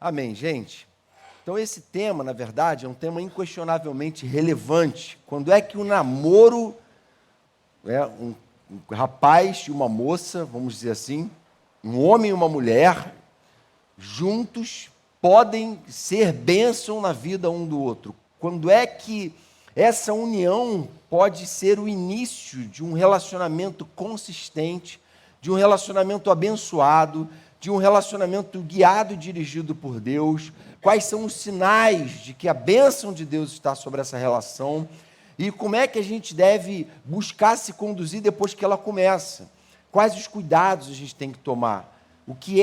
Amém, gente? Então esse tema, na verdade, é um tema inquestionavelmente relevante. Quando é que o namoro, um rapaz e uma moça, vamos dizer assim, um homem e uma mulher, juntos, podem ser bênção na vida um do outro? Quando é que essa união pode ser o início de um relacionamento consistente, de um relacionamento abençoado, de um relacionamento guiado e dirigido por Deus? Quais são os sinais de que a bênção de Deus está sobre essa relação? E como é que a gente deve buscar se conduzir depois que ela começa? Quais os cuidados a gente tem que tomar? O que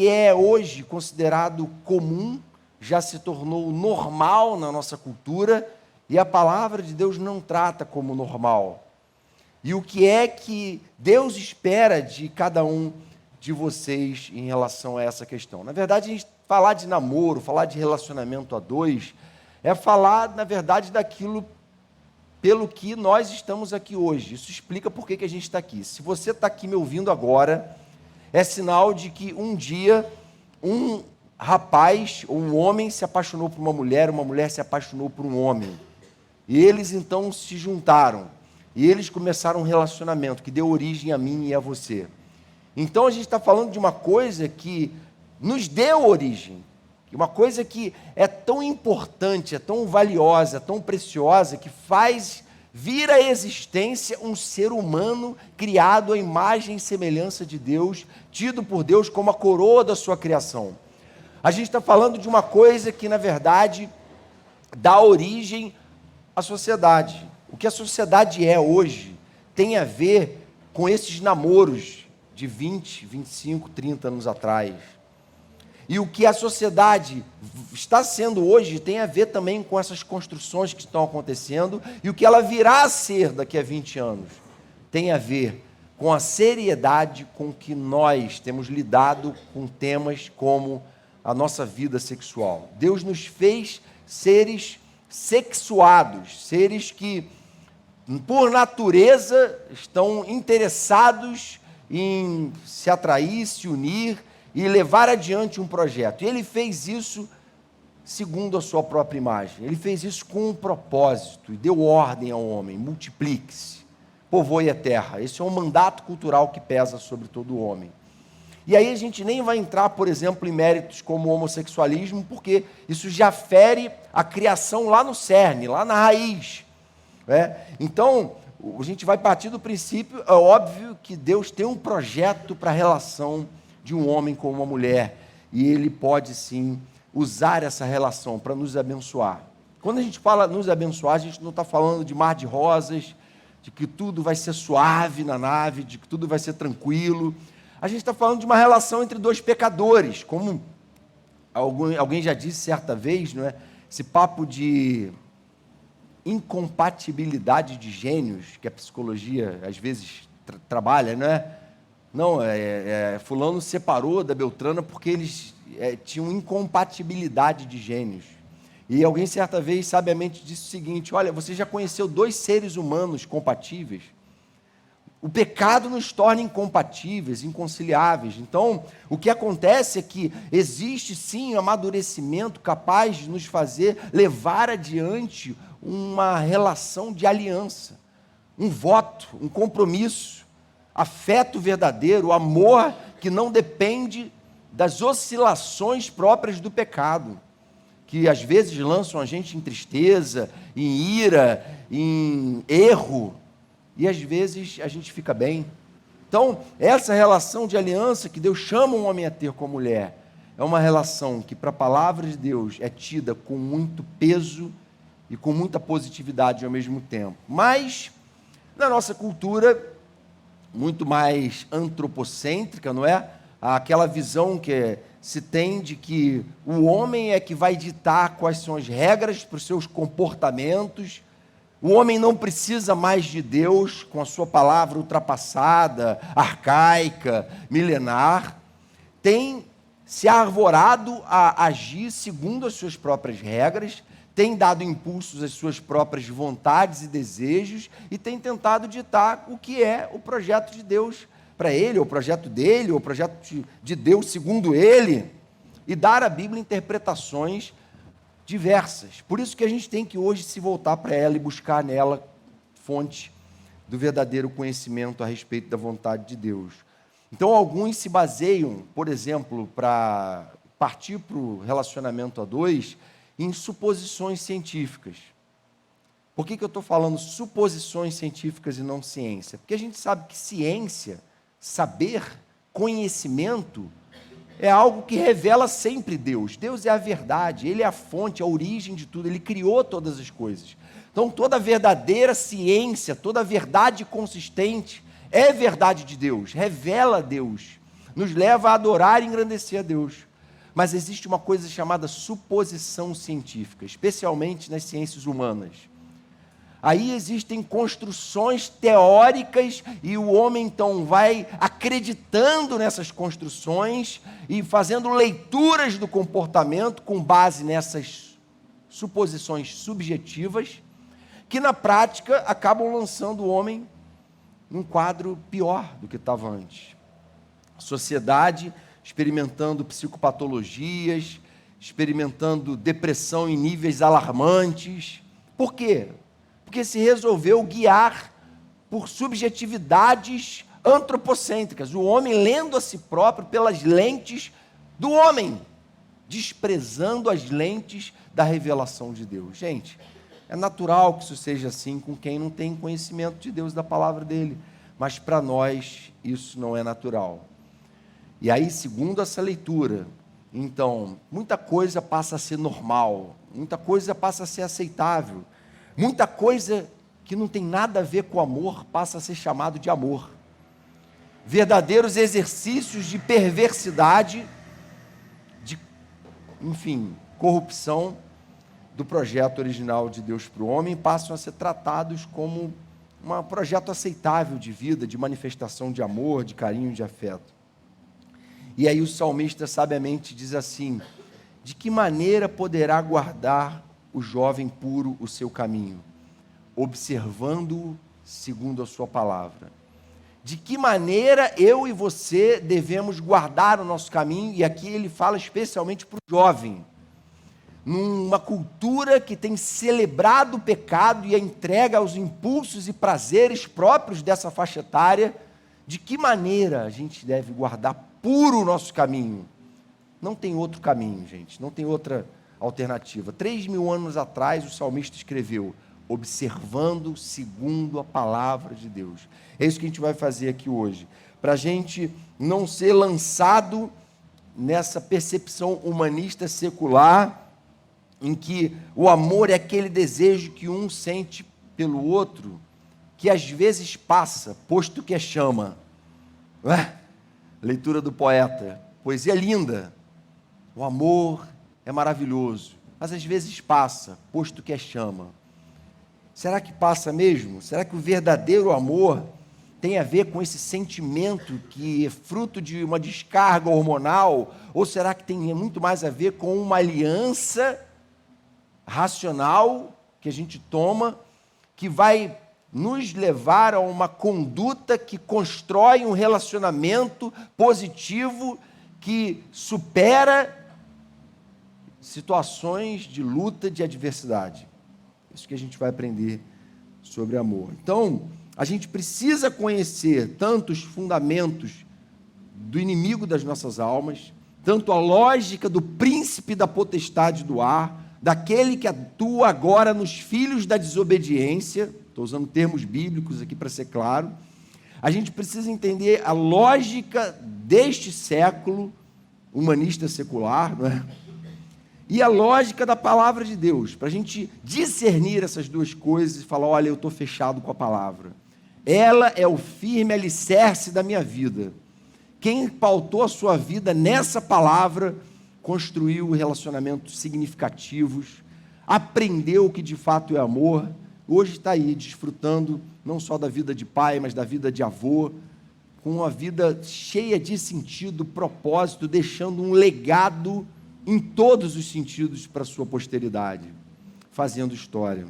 é hoje considerado comum, já se tornou normal na nossa cultura, e a palavra de Deus não trata como normal. E o que é que Deus espera de cada um de vocês em relação a essa questão? Na verdade, a gente falar de namoro, falar de relacionamento a dois, é falar, na verdade, daquilo pelo que nós estamos aqui hoje. Isso explica por que a gente está aqui. Se você está aqui me ouvindo agora, é sinal de que um dia um rapaz ou um homem se apaixonou por uma mulher se apaixonou por um homem. E eles então se juntaram. E eles começaram um relacionamento que deu origem a mim e a você. Então a gente está falando de uma coisa que nos deu origem. Uma coisa que é tão importante, é tão valiosa, tão preciosa, que faz vir à existência um ser humano criado à imagem e semelhança de Deus, tido por Deus como a coroa da sua criação. A gente está falando de uma coisa que, na verdade, dá origem à sociedade. O que a sociedade é hoje tem a ver com esses namoros de 20, 25, 30 anos atrás. E o que a sociedade está sendo hoje tem a ver também com essas construções que estão acontecendo, e o que ela virá a ser daqui a 20 anos tem a ver com a seriedade com que nós temos lidado com temas como a nossa vida sexual. Deus nos fez seres sexuados, seres que, por natureza, estão interessados em se atrair, se unir e levar adiante um projeto. E ele fez isso segundo a sua própria imagem. Ele fez isso com um propósito e deu ordem ao homem: multiplique-se, povoe a terra. Esse é um mandato cultural que pesa sobre todo homem. E aí a gente nem vai entrar, por exemplo, em méritos como o homossexualismo, porque isso já fere a criação lá no cerne, lá na raiz. Então, a gente vai partir do princípio, é óbvio que Deus tem um projeto para a relação de um homem com uma mulher, e ele pode sim usar essa relação para nos abençoar. Quando a gente fala nos abençoar, a gente não está falando de mar de rosas, de que tudo vai ser suave na nave, de que tudo vai ser tranquilo. A gente está falando de uma relação entre dois pecadores, como alguém já disse certa vez, não é? Esse papo de incompatibilidade de gênios, que a psicologia às vezes trabalha, não é? Não, fulano separou da Beltrana porque eles tinham incompatibilidade de gênios. E alguém certa vez sabiamente disse o seguinte: olha, você já conheceu dois seres humanos compatíveis? O pecado nos torna incompatíveis, inconciliáveis. Então, o que acontece é que existe sim um amadurecimento capaz de nos fazer levar adiante uma relação de aliança, um voto, um compromisso, afeto verdadeiro, amor que não depende das oscilações próprias do pecado, que às vezes lançam a gente em tristeza, em ira, em erro, e às vezes a gente fica bem. Então, essa relação de aliança que Deus chama um homem a ter com a mulher, é uma relação que, para a palavra de Deus, é tida com muito peso e com muita positividade ao mesmo tempo. Mas, na nossa cultura, muito mais antropocêntrica, não é? Aquela visão que se tem de que o homem é que vai ditar quais são as regras para os seus comportamentos. O homem não precisa mais de Deus com a sua palavra ultrapassada, arcaica, milenar. Tem se arvorado a agir segundo as suas próprias regras, tem dado impulsos às suas próprias vontades e desejos e tem tentado ditar o que é o projeto de Deus para ele, ou o projeto dele, ou o projeto de Deus segundo ele. e dar à Bíblia interpretações diversas. Por isso que a gente tem que hoje se voltar para ela e buscar nela fonte do verdadeiro conhecimento a respeito da vontade de Deus. Então, alguns se baseiam, por exemplo, para partir para o relacionamento a dois, em suposições científicas. Por que eu estou falando suposições científicas e não ciência? Porque a gente sabe que ciência, saber, conhecimento, é algo que revela sempre Deus. Deus é a verdade, Ele é a fonte, a origem de tudo, Ele criou todas as coisas. Então, toda verdadeira ciência, toda verdade consistente é verdade de Deus, revela Deus, nos leva a adorar e engrandecer a Deus. Mas existe uma coisa chamada suposição científica, especialmente nas ciências humanas. Aí existem construções teóricas e o homem então vai acreditando nessas construções e fazendo leituras do comportamento com base nessas suposições subjetivas, que na prática acabam lançando o homem num quadro pior do que estava antes. A sociedade experimentando psicopatologias, experimentando depressão em níveis alarmantes. Por quê? Porque se resolveu guiar por subjetividades antropocêntricas, o homem lendo a si próprio pelas lentes do homem, desprezando as lentes da revelação de Deus. Gente, é natural que isso seja assim com quem não tem conhecimento de Deus, da palavra dele, mas para nós isso não é natural. E aí, segundo essa leitura, então, muita coisa passa a ser normal, muita coisa passa a ser aceitável, muita coisa que não tem nada a ver com amor passa a ser chamado de amor. Verdadeiros exercícios de perversidade, de, enfim, corrupção do projeto original de Deus para o homem passam a ser tratados como um projeto aceitável de vida, de manifestação de amor, de carinho, de afeto. E aí o salmista sabiamente diz assim: de que maneira poderá guardar o jovem puro o seu caminho? Observando-o segundo a sua palavra. De que maneira eu e você devemos guardar o nosso caminho? E aqui ele fala especialmente para o jovem. Numa cultura que tem celebrado o pecado e a entrega aos impulsos e prazeres próprios dessa faixa etária, de que maneira a gente deve guardar puro o nosso caminho? Não tem outro caminho, gente, não tem outra alternativa. 3.000 anos atrás, o salmista escreveu: observando segundo a palavra de Deus. É isso que a gente vai fazer aqui hoje, para a gente não ser lançado nessa percepção humanista secular, em que o amor é aquele desejo que um sente pelo outro, que às vezes passa, posto que é chama. Não é? Leitura do poeta, poesia linda. O amor é maravilhoso, mas às vezes passa, posto que é chama. Será que passa mesmo? Será que o verdadeiro amor tem a ver com esse sentimento que é fruto de uma descarga hormonal? Ou será que tem muito mais a ver com uma aliança racional que a gente toma, que vai nos levar a uma conduta que constrói um relacionamento positivo, que supera situações de luta, de adversidade? Isso que a gente vai aprender sobre amor. Então, a gente precisa conhecer tanto os fundamentos do inimigo das nossas almas, tanto a lógica do príncipe da potestade do ar, daquele que atua agora nos filhos da desobediência. Estou usando termos bíblicos aqui para ser claro. A gente precisa entender a lógica deste século humanista secular, não é? E a lógica da palavra de Deus, para a gente discernir essas duas coisas e falar: olha, eu estou fechado com a palavra. Ela é o firme alicerce da minha vida. Quem pautou a sua vida nessa palavra construiu relacionamentos significativos, aprendeu o que de fato é amor, hoje está aí desfrutando não só da vida de pai, mas da vida de avô, com uma vida cheia de sentido, propósito, deixando um legado em todos os sentidos para a sua posteridade, fazendo história.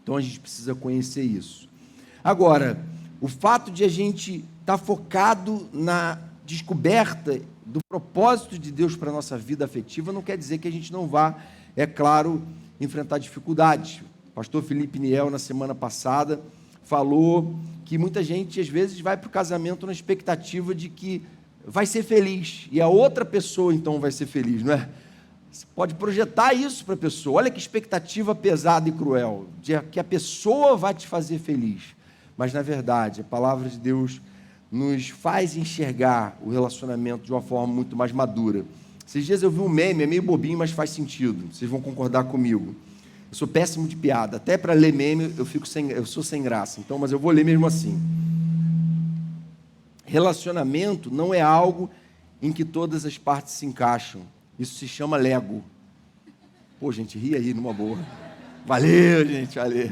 Então a gente precisa conhecer isso. Agora, o fato de a gente estar focado na descoberta do propósito de Deus para a nossa vida afetiva não quer dizer que a gente não vá, é claro, enfrentar dificuldades. O pastor Felipe Niel, na semana passada, falou que muita gente, às vezes, vai para o casamento na expectativa de que vai ser feliz, e a outra pessoa, então, vai ser feliz, não é? Você pode projetar isso para a pessoa. Olha que expectativa pesada e cruel, de que a pessoa vai te fazer feliz. Mas, na verdade, a palavra de Deus nos faz enxergar o relacionamento de uma forma muito mais madura. Esses dias eu vi um meme, é meio bobinho, mas faz sentido. Vocês vão concordar comigo. Eu sou péssimo de piada. Até para ler meme eu sou sem graça. Então, mas eu vou ler mesmo assim. Relacionamento não é algo em que todas as partes se encaixam. Isso se chama Lego. Pô, gente, ri aí numa boa. Valeu, gente, valeu.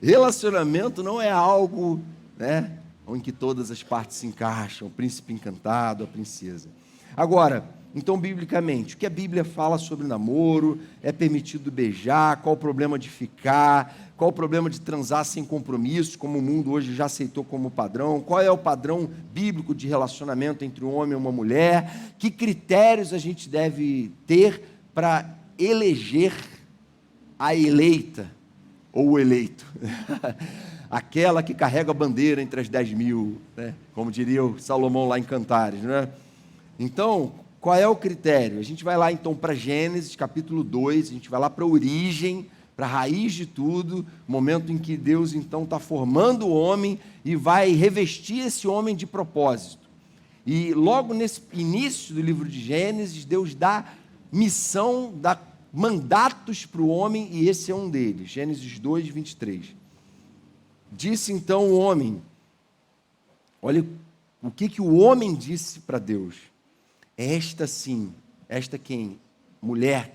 Relacionamento não é algo, né, em que todas as partes se encaixam, o príncipe encantado, a princesa. Agora, então, biblicamente, o que a Bíblia fala sobre namoro? É permitido beijar? Qual o problema de ficar? Qual o problema de transar sem compromisso, como o mundo hoje já aceitou como padrão? Qual é o padrão bíblico de relacionamento entre um homem e uma mulher? Que critérios a gente deve ter para eleger a eleita ou o eleito? Aquela que carrega a bandeira entre as 10.000, né? Como diria o Salomão lá em Cantares, não é? Então, qual é o critério? A gente vai lá então para Gênesis capítulo 2, a gente vai lá para a origem, para a raiz de tudo, momento em que Deus então está formando o homem e vai revestir esse homem de propósito. E logo nesse início do livro de Gênesis, Deus dá missão, dá mandatos para o homem, e esse é um deles, Gênesis 2, 23. Disse então o homem, olha o que o homem disse para Deus: esta sim, esta quem? Mulher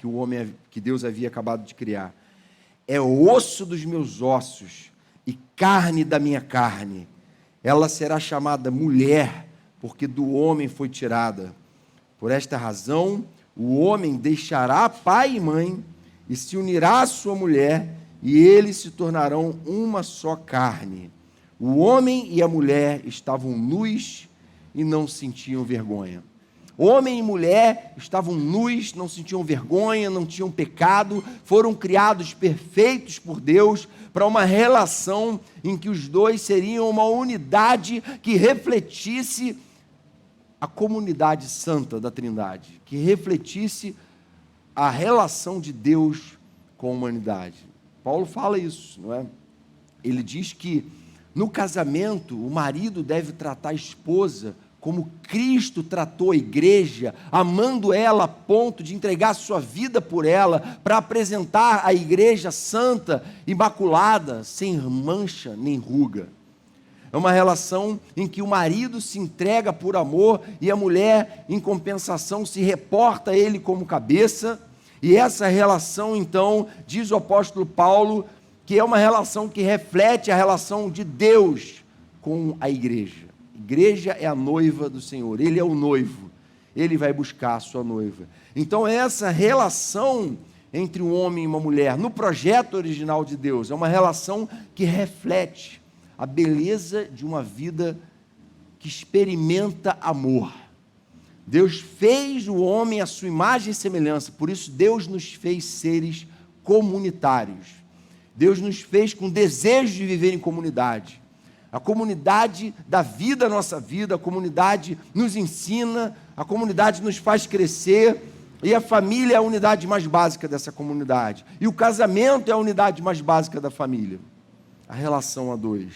que Deus havia acabado de criar, é osso dos meus ossos e carne da minha carne. Ela será chamada mulher, porque do homem foi tirada. Por esta razão, o homem deixará pai e mãe e se unirá à sua mulher, e eles se tornarão uma só carne. O homem e a mulher estavam nus e não sentiam vergonha. Homem e mulher estavam nus, não sentiam vergonha, não tinham pecado, foram criados perfeitos por Deus para uma relação em que os dois seriam uma unidade que refletisse a comunidade santa da Trindade, que refletisse a relação de Deus com a humanidade. Paulo fala isso, não é? Ele diz que no casamento o marido deve tratar a esposa como Cristo tratou a igreja, amando ela a ponto de entregar sua vida por ela, para apresentar a igreja santa, imaculada, sem mancha nem ruga. É uma relação em que o marido se entrega por amor e a mulher, em compensação, se reporta a ele como cabeça. E essa relação, então, diz o apóstolo Paulo, que é uma relação que reflete a relação de Deus com a igreja. A igreja é a noiva do Senhor, Ele é o noivo, Ele vai buscar a sua noiva. Então essa relação entre um homem e uma mulher, no projeto original de Deus, é uma relação que reflete a beleza de uma vida que experimenta amor. Deus fez o homem à sua imagem e semelhança, por isso Deus nos fez seres comunitários. Deus nos fez com desejo de viver em comunidade. A comunidade dá vida à nossa vida, a comunidade nos ensina, a comunidade nos faz crescer, e a família é a unidade mais básica dessa comunidade. E o casamento é a unidade mais básica da família. A relação a dois.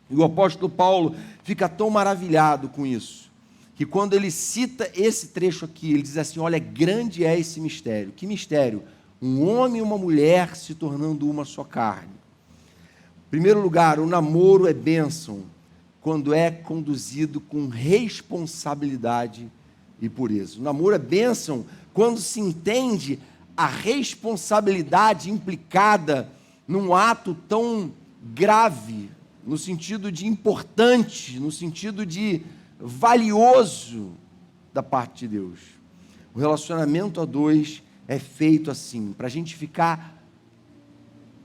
E o apóstolo Paulo fica tão maravilhado com isso, que quando ele cita esse trecho aqui, ele diz assim: olha, grande é esse mistério. Que mistério? Um homem e uma mulher se tornando uma só carne. Em primeiro lugar, o namoro é bênção quando é conduzido com responsabilidade e pureza. O namoro é bênção quando se entende a responsabilidade implicada num ato tão grave, no sentido de importante, no sentido de valioso da parte de Deus. O relacionamento a dois é feito assim, para a gente ficar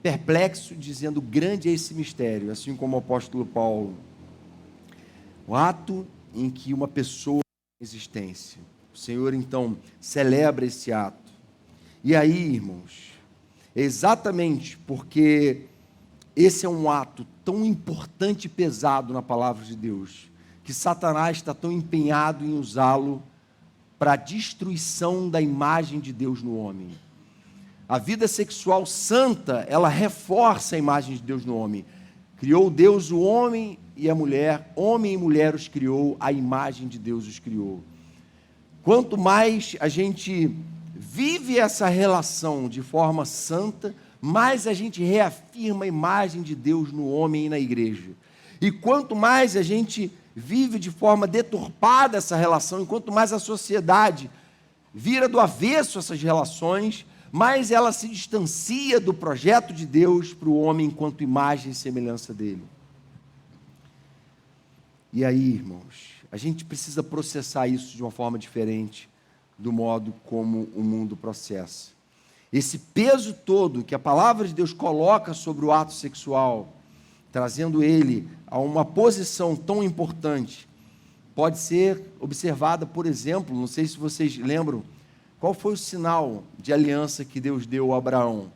perplexo, dizendo: grande é esse mistério, assim como o apóstolo Paulo. O ato em que uma pessoa tem existência. O Senhor, então, celebra esse ato. E aí, irmãos, é exatamente porque esse é um ato tão importante e pesado na palavra de Deus, que Satanás está tão empenhado em usá-lo para a destruição da imagem de Deus no homem. A vida sexual santa, ela reforça a imagem de Deus no homem. Criou Deus o homem e a mulher, homem e mulher os criou, a imagem de Deus os criou. Quanto mais a gente vive essa relação de forma santa, mais a gente reafirma a imagem de Deus no homem e na igreja. E quanto mais a gente vive de forma deturpada essa relação, e quanto mais a sociedade vira do avesso essas relações, mais ela se distancia do projeto de Deus para o homem enquanto imagem e semelhança dele. E aí, irmãos, a gente precisa processar isso de uma forma diferente do modo como o mundo processa. Esse peso todo que a palavra de Deus coloca sobre o ato sexual, trazendo ele a uma posição tão importante, pode ser observada, por exemplo, não sei se vocês lembram, qual foi o sinal de aliança que Deus deu a Abraão?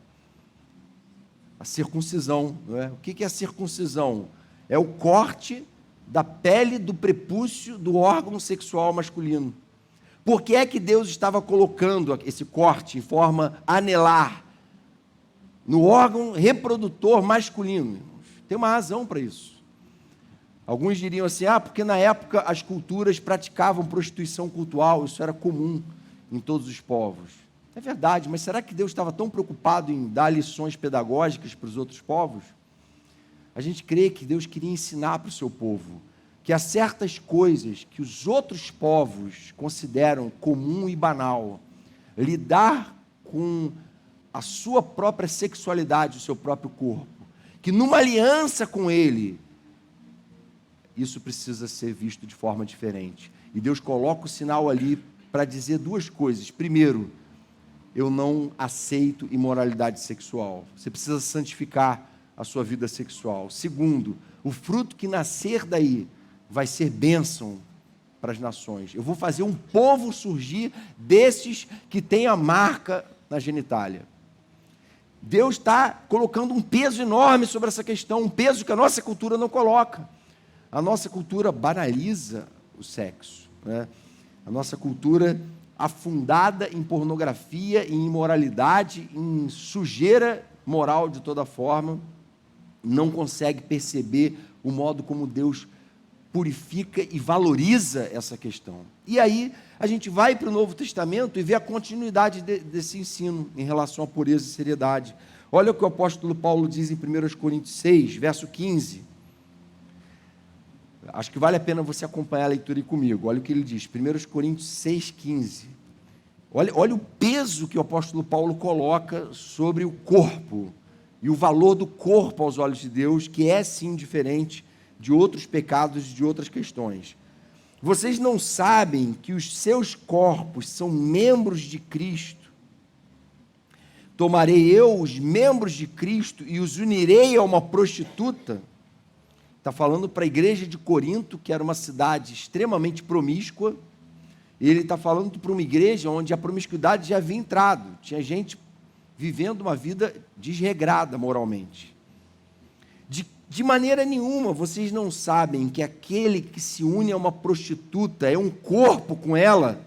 A circuncisão, não é? O que é a circuncisão? É o corte da pele do prepúcio do órgão sexual masculino. Por que é que Deus estava colocando esse corte em forma anelar no órgão reprodutor masculino? Tem uma razão para isso. Alguns diriam assim, porque na época as culturas praticavam prostituição cultural, isso era comum em todos os povos. É verdade, mas será que Deus estava tão preocupado em dar lições pedagógicas para os outros povos? A gente crê que Deus queria ensinar para o seu povo que há certas coisas que os outros povos consideram comum e banal. Lidar com a sua própria sexualidade, o seu próprio corpo. Que numa aliança com Ele, isso precisa ser visto de forma diferente. E Deus coloca o sinal ali para dizer duas coisas. Primeiro, eu não aceito imoralidade sexual. Você precisa santificar a sua vida sexual. Segundo, o fruto que nascer daí vai ser bênção para as nações. Eu vou fazer um povo surgir desses que têm a marca na genitália. Deus está colocando um peso enorme sobre essa questão, um peso que a nossa cultura não coloca. A nossa cultura banaliza o sexo, né? A nossa cultura afundada em pornografia, em imoralidade, em sujeira moral de toda forma, não consegue perceber o modo como Deus purifica e valoriza essa questão. E aí a gente vai para o Novo Testamento e vê a continuidade desse ensino em relação à pureza e seriedade. Olha o que o apóstolo Paulo diz em 1 Coríntios 6, verso 15. Acho que vale a pena você acompanhar a leitura aí comigo. Olha o que ele diz, 1 Coríntios 6, 15. Olha o peso que o apóstolo Paulo coloca sobre o corpo e o valor do corpo aos olhos de Deus, que é sim diferente de outros pecados e de outras questões. Vocês não sabem que os seus corpos são membros de Cristo? Tomarei eu os membros de Cristo e os unirei a uma prostituta? Está falando para a igreja de Corinto, que era uma cidade extremamente promíscua. Ele está falando para uma igreja onde a promiscuidade já havia entrado. Tinha gente vivendo uma vida desregrada moralmente. De maneira nenhuma, vocês não sabem que aquele que se une a uma prostituta é um corpo com ela?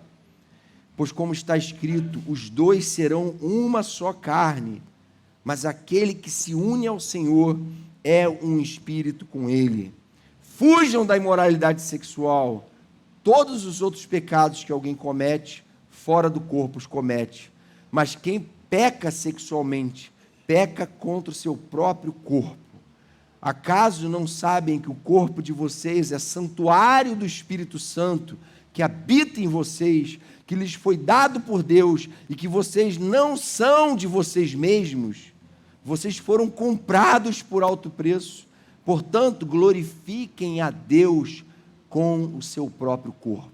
Pois como está escrito, os dois serão uma só carne, mas aquele que se une ao Senhor é um espírito com Ele. Fujam da imoralidade sexual. Todos os outros pecados que alguém comete, fora do corpo os comete. Mas quem peca sexualmente, peca contra o seu próprio corpo. Acaso não sabem que o corpo de vocês é santuário do Espírito Santo, que habita em vocês, que lhes foi dado por Deus, e que vocês não são de vocês mesmos? Vocês foram comprados por alto preço. Portanto, glorifiquem a Deus com o seu próprio corpo.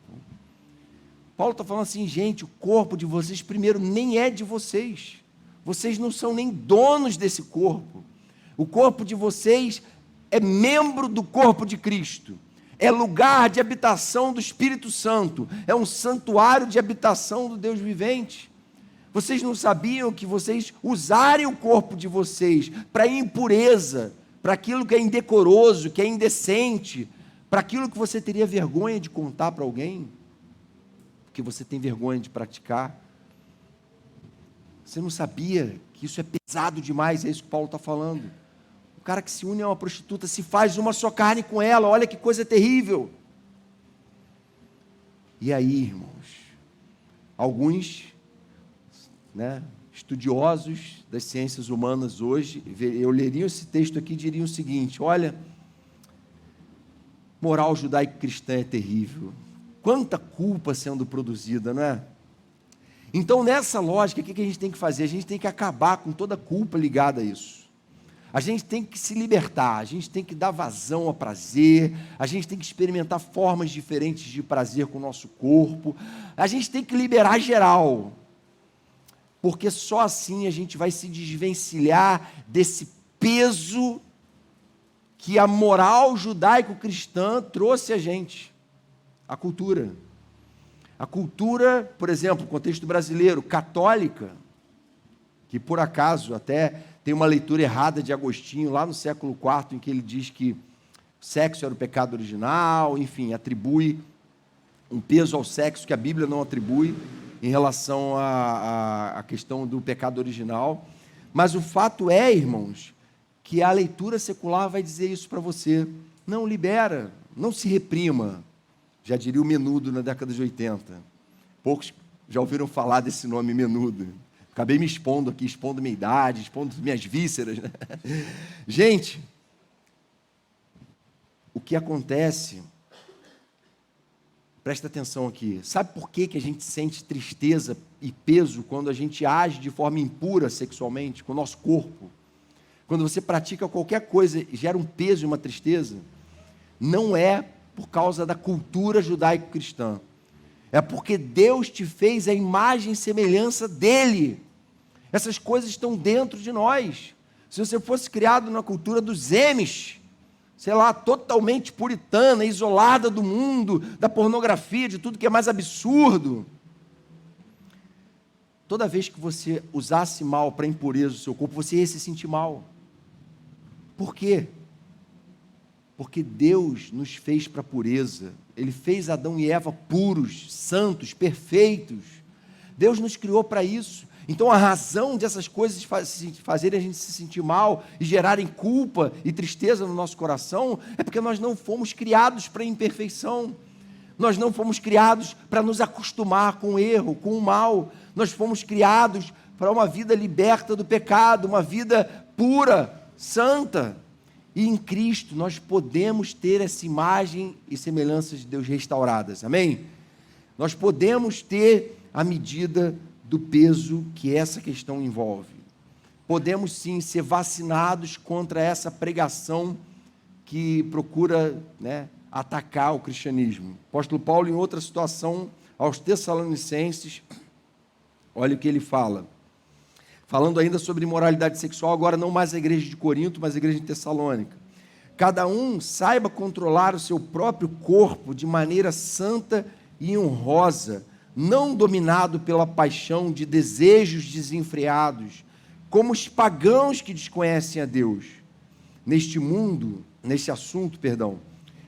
Paulo está falando assim, gente, o corpo de vocês, primeiro, nem é de vocês. Vocês não são nem donos desse corpo. O corpo de vocês é membro do corpo de Cristo. é lugar de habitação do Espírito Santo, é um santuário de habitação do Deus vivente. Vocês não sabiam que vocês usarem o corpo de vocês para impureza, para aquilo que é indecoroso, que é indecente, para aquilo que você teria vergonha de contar para alguém, porque você tem vergonha de praticar? Você não sabia que isso é pesado demais? É isso que Paulo está falando. O cara que se une a uma prostituta se faz uma só carne com ela, olha que coisa terrível. E aí, irmãos, alguns, estudiosos das ciências humanas hoje, eu leria esse texto aqui e diriam o seguinte: olha, moral judaico-cristã é terrível, quanta culpa sendo produzida, não é? Então, nessa lógica, o que a gente tem que fazer? A gente tem que acabar com toda a culpa ligada a isso. A gente tem que se libertar, a gente tem que dar vazão ao prazer, a gente tem que experimentar formas diferentes de prazer com o nosso corpo, a gente tem que liberar geral, porque só assim a gente vai se desvencilhar desse peso que a moral judaico-cristã trouxe a gente, a cultura. A cultura, por exemplo, contexto brasileiro, católica, que por acaso até tem uma leitura errada de Agostinho, lá no século IV, em que ele diz que sexo era o pecado original, enfim, atribui um peso ao sexo que a Bíblia não atribui em relação à questão do pecado original. Mas o fato é, irmãos, que a leitura secular vai dizer isso para você. Não libera, não se reprima. Já diria o Menudo na década de 80. Poucos já ouviram falar desse nome Menudo. Acabei me expondo aqui, expondo minha idade, expondo minhas vísceras, né? Gente, o que acontece, presta atenção aqui, sabe por que a gente sente tristeza e peso quando a gente age de forma impura sexualmente, com o nosso corpo? Quando você pratica qualquer coisa, gera um peso e uma tristeza? Não é por causa da cultura judaico-cristã. É porque Deus te fez a imagem e semelhança dele. Essas coisas estão dentro de nós. Se você fosse criado na cultura dos Amish, sei lá, totalmente puritana, isolada do mundo, da pornografia, de tudo que é mais absurdo, toda vez que você usasse mal para impureza do seu corpo, você ia se sentir mal. Por quê? Porque Deus nos fez para a pureza. Ele fez Adão e Eva puros, santos, perfeitos. Deus nos criou para isso. Então a razão dessas coisas fazerem a gente se sentir mal e gerarem culpa e tristeza no nosso coração é porque nós não fomos criados para a imperfeição. Nós não fomos criados para nos acostumar com o erro, com o mal. Nós fomos criados para uma vida liberta do pecado, uma vida pura, santa. E em Cristo nós podemos ter essa imagem e semelhança de Deus restauradas, amém? Nós podemos ter a medida do peso que essa questão envolve. Podemos sim ser vacinados contra essa pregação que procura, atacar o cristianismo. O apóstolo Paulo, em outra situação, aos Tessalonicenses, olha o que ele fala. Falando ainda sobre imoralidade sexual, agora não mais a igreja de Corinto, mas a igreja de Tessalônica. Cada um saiba controlar o seu próprio corpo de maneira santa e honrosa, não dominado pela paixão de desejos desenfreados, como os pagãos que desconhecem a Deus. Neste assunto,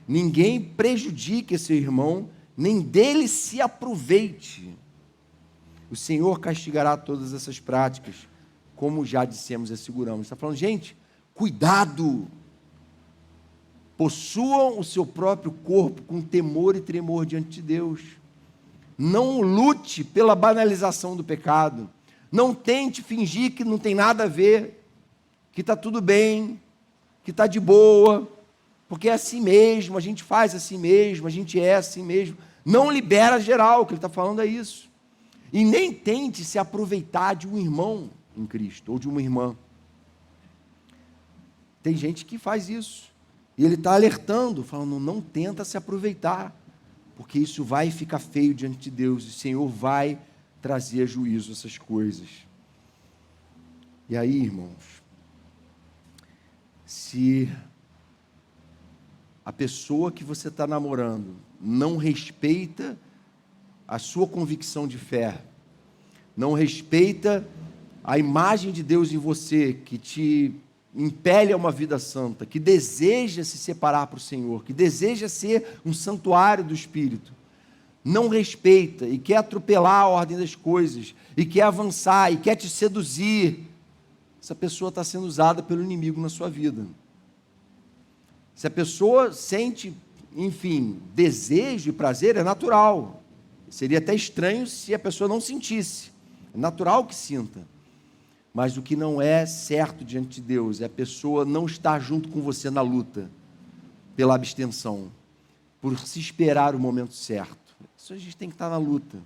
ninguém prejudique seu irmão, nem dele se aproveite. O Senhor castigará todas essas práticas, como já dissemos e asseguramos. Está falando, gente, cuidado. Possuam o seu próprio corpo com temor e tremor diante de Deus. Não lute pela banalização do pecado. Não tente fingir que não tem nada a ver, que está tudo bem, que está de boa, porque é assim mesmo, a gente faz assim mesmo, a gente é assim mesmo. Não libera geral, o que ele está falando é isso. E nem tente se aproveitar de um irmão em Cristo, ou de uma irmã. Tem gente que faz isso. E ele está alertando, falando, não tenta se aproveitar, porque isso vai ficar feio diante de Deus, e o Senhor vai trazer a juízo essas coisas. E aí, irmãos, se a pessoa que você está namorando não respeita a sua convicção de fé, não respeita a imagem de Deus em você, que te impele a uma vida santa, que deseja se separar para o Senhor, que deseja ser um santuário do Espírito, não respeita e quer atropelar a ordem das coisas, e quer avançar, e quer te seduzir, essa pessoa está sendo usada pelo inimigo na sua vida. Se a pessoa sente, enfim, desejo e prazer, é natural. Seria até estranho se a pessoa não sentisse. É natural que sinta. Mas o que não é certo diante de Deus é a pessoa não estar junto com você na luta, pela abstenção, por se esperar o momento certo. Isso a gente tem que estar na luta.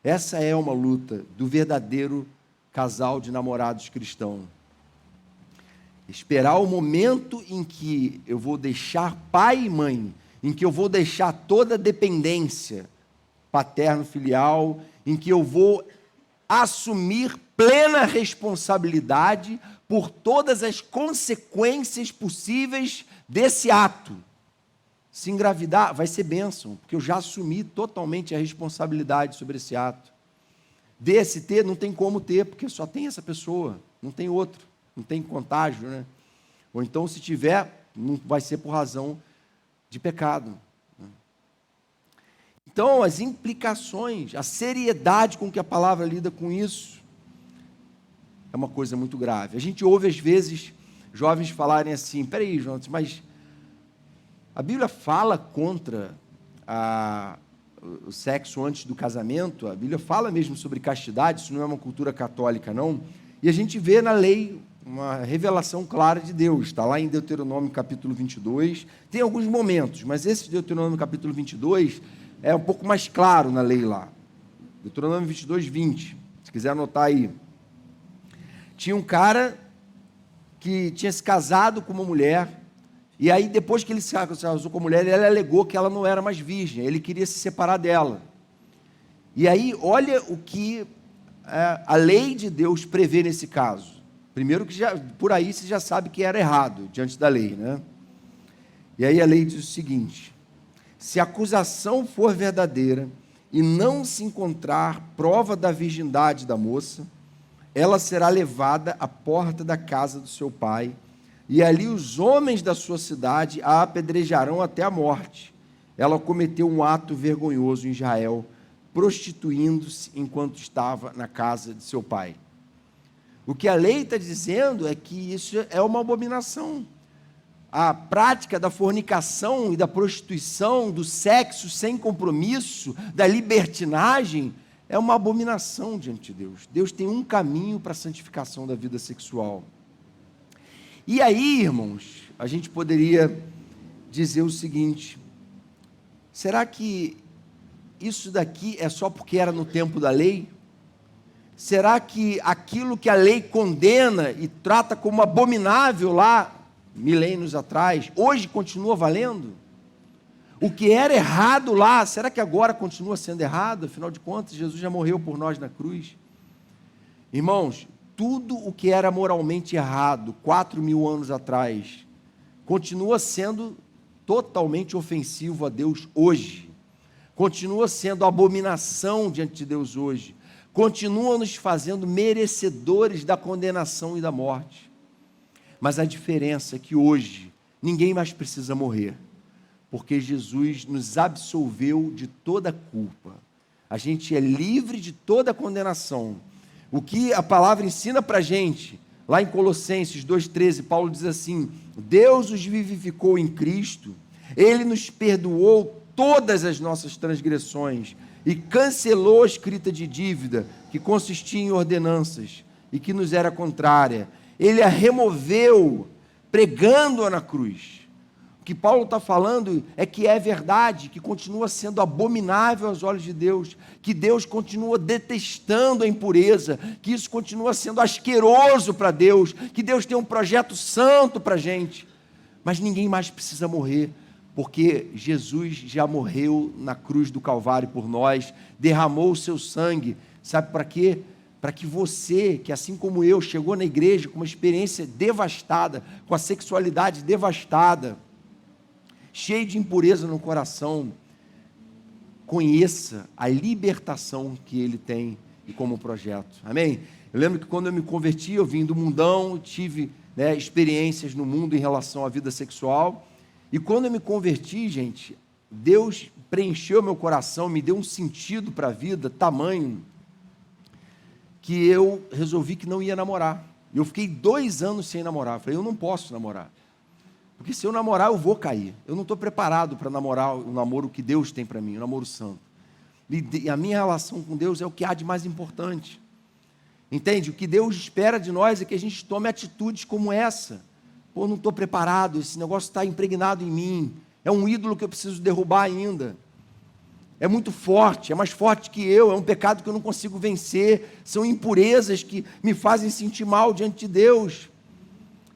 Essa é uma luta do verdadeiro casal de namorados cristãos. Esperar o momento em que eu vou deixar pai e mãe, em que eu vou deixar toda a dependência paterno-filial, em que eu vou assumir plena responsabilidade por todas as consequências possíveis desse ato. Se engravidar, vai ser bênção, porque eu já assumi totalmente a responsabilidade sobre esse ato. DST não tem como ter, porque só tem essa pessoa, não tem outro, não tem contágio, né? Ou então, se tiver, não vai ser por razão de pecado. Então, as implicações, a seriedade com que a palavra lida com isso, é uma coisa muito grave. A gente ouve, às vezes, jovens falarem assim, peraí, Jonas, mas a Bíblia fala contra o sexo antes do casamento, a Bíblia fala mesmo sobre castidade, isso não é uma cultura católica, não. E a gente vê na lei uma revelação clara de Deus, está lá em Deuteronômio capítulo 22, tem alguns momentos, mas esse Deuteronômio capítulo 22 é um pouco mais claro na lei lá. Deuteronômio 22, 20, se quiser anotar aí. Tinha um cara que tinha se casado com uma mulher, e aí depois que ele se casou com a mulher, ele alegou que ela não era mais virgem, ele queria se separar dela. E aí, olha o que a lei de Deus prevê nesse caso. Primeiro que por aí você já sabe que era errado, diante da lei, né? E aí a lei diz o seguinte: se a acusação for verdadeira e não se encontrar prova da virgindade da moça, ela será levada à porta da casa do seu pai, e ali os homens da sua cidade a apedrejarão até a morte. Ela cometeu um ato vergonhoso em Israel, prostituindo-se enquanto estava na casa de seu pai. O que a lei está dizendo é que isso é uma abominação. A prática da fornicação e da prostituição, do sexo sem compromisso, da libertinagem, é uma abominação diante de Deus. Deus tem um caminho para a santificação da vida sexual. E aí, irmãos, a gente poderia dizer o seguinte: será que isso daqui é só porque era no tempo da lei? Será que aquilo que a lei condena e trata como abominável lá, milênios atrás, hoje continua valendo? O que era errado lá, será que agora continua sendo errado? Afinal de contas, Jesus já morreu por nós na cruz. Irmãos, tudo o que era moralmente errado 4.000 anos atrás, continua sendo totalmente ofensivo a Deus hoje. Continua sendo abominação diante de Deus hoje. Continua nos fazendo merecedores da condenação e da morte. Mas a diferença é que hoje ninguém mais precisa morrer, porque Jesus nos absolveu de toda culpa. A gente é livre de toda condenação. O que a palavra ensina para a gente, lá em Colossenses 2,13, Paulo diz assim: Deus os vivificou em Cristo, Ele nos perdoou todas as nossas transgressões e cancelou a escrita de dívida que consistia em ordenanças e que nos era contrária. Ele a removeu, pregando-a na cruz. O que Paulo está falando é que é verdade, que continua sendo abominável aos olhos de Deus, que Deus continua detestando a impureza, que isso continua sendo asqueroso para Deus, que Deus tem um projeto santo para a gente, mas ninguém mais precisa morrer, porque Jesus já morreu na cruz do Calvário por nós, derramou o seu sangue, sabe para quê? Para que você, que assim como eu, chegou na igreja com uma experiência devastada, com a sexualidade devastada, cheio de impureza no coração, conheça a libertação que ele tem e como projeto. Amém? Eu lembro que quando eu me converti, eu vim do mundão, tive experiências no mundo em relação à vida sexual. E quando eu me converti, gente, Deus preencheu meu coração, me deu um sentido para a vida, tamanho, que eu resolvi que não ia namorar. Eu fiquei 2 anos sem namorar. Eu falei, eu não posso namorar. Porque se eu namorar, eu vou cair. Eu não estou preparado para namorar o namoro que Deus tem para mim, o namoro santo. E a minha relação com Deus é o que há de mais importante. Entende? O que Deus espera de nós é que a gente tome atitudes como essa. Pô, não estou preparado, esse negócio está impregnado em mim. É um ídolo que eu preciso derrubar ainda. É muito forte, é mais forte que eu, é um pecado que eu não consigo vencer. São impurezas que me fazem sentir mal diante de Deus.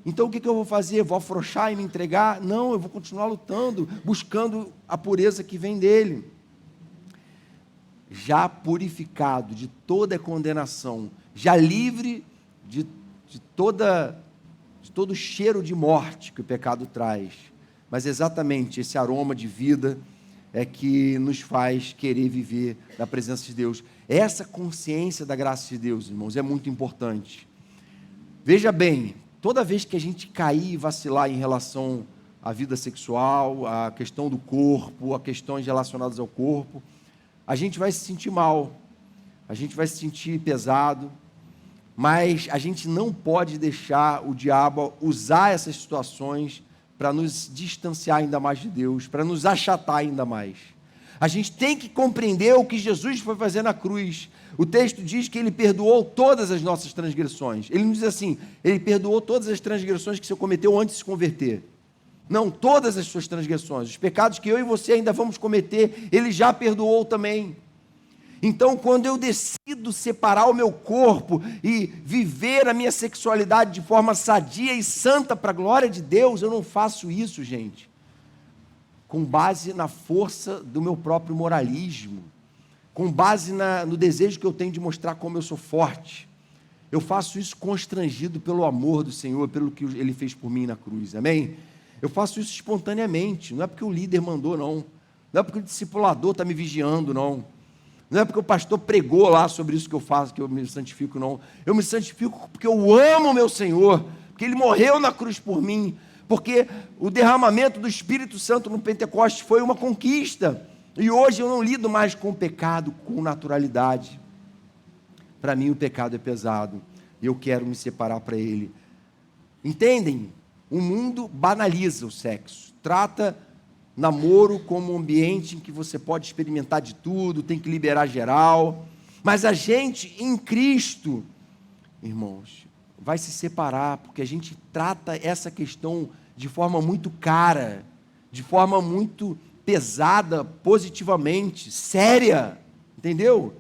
Então o que eu vou fazer? Vou afrouxar e me entregar? Não, eu vou continuar lutando, buscando a pureza que vem dele. Já purificado de toda condenação, já livre de todo cheiro de morte que o pecado traz. Mas exatamente esse aroma de vida é que nos faz querer viver na presença de Deus. Essa consciência da graça de Deus, irmãos, é muito importante. Veja bem, toda vez que a gente cair e vacilar em relação à vida sexual, à questão do corpo, a questões relacionadas ao corpo, a gente vai se sentir mal, a gente vai se sentir pesado, mas a gente não pode deixar o diabo usar essas situações para nos distanciar ainda mais de Deus, para nos achatar ainda mais. A gente tem que compreender o que Jesus foi fazer na cruz. O texto diz que ele perdoou todas as nossas transgressões. Ele não diz assim, ele perdoou todas as transgressões que você cometeu antes de se converter. Não, todas as suas transgressões, os pecados que eu e você ainda vamos cometer, ele já perdoou também. Então, quando eu decido separar o meu corpo e viver a minha sexualidade de forma sadia e santa para a glória de Deus, eu não faço isso, gente, com base na força do meu próprio moralismo, com base no desejo que eu tenho de mostrar como eu sou forte. Eu faço isso constrangido pelo amor do Senhor, pelo que Ele fez por mim na cruz, amém? Eu faço isso espontaneamente, não é porque o líder mandou, não é porque o discipulador está me vigiando, não é porque o pastor pregou lá sobre isso que eu faço, que eu me santifico, não. Eu me santifico porque eu amo o meu Senhor, porque Ele morreu na cruz por mim, porque o derramamento do Espírito Santo no Pentecostes foi uma conquista, e hoje eu não lido mais com o pecado com naturalidade. Para mim o pecado é pesado, e eu quero me separar para Ele. Entendem? O mundo banaliza o sexo, trata namoro como um ambiente em que você pode experimentar de tudo, tem que liberar geral, mas a gente em Cristo, irmãos, vai se separar, porque a gente trata essa questão de forma muito cara, de forma muito pesada, positivamente, séria, entendeu?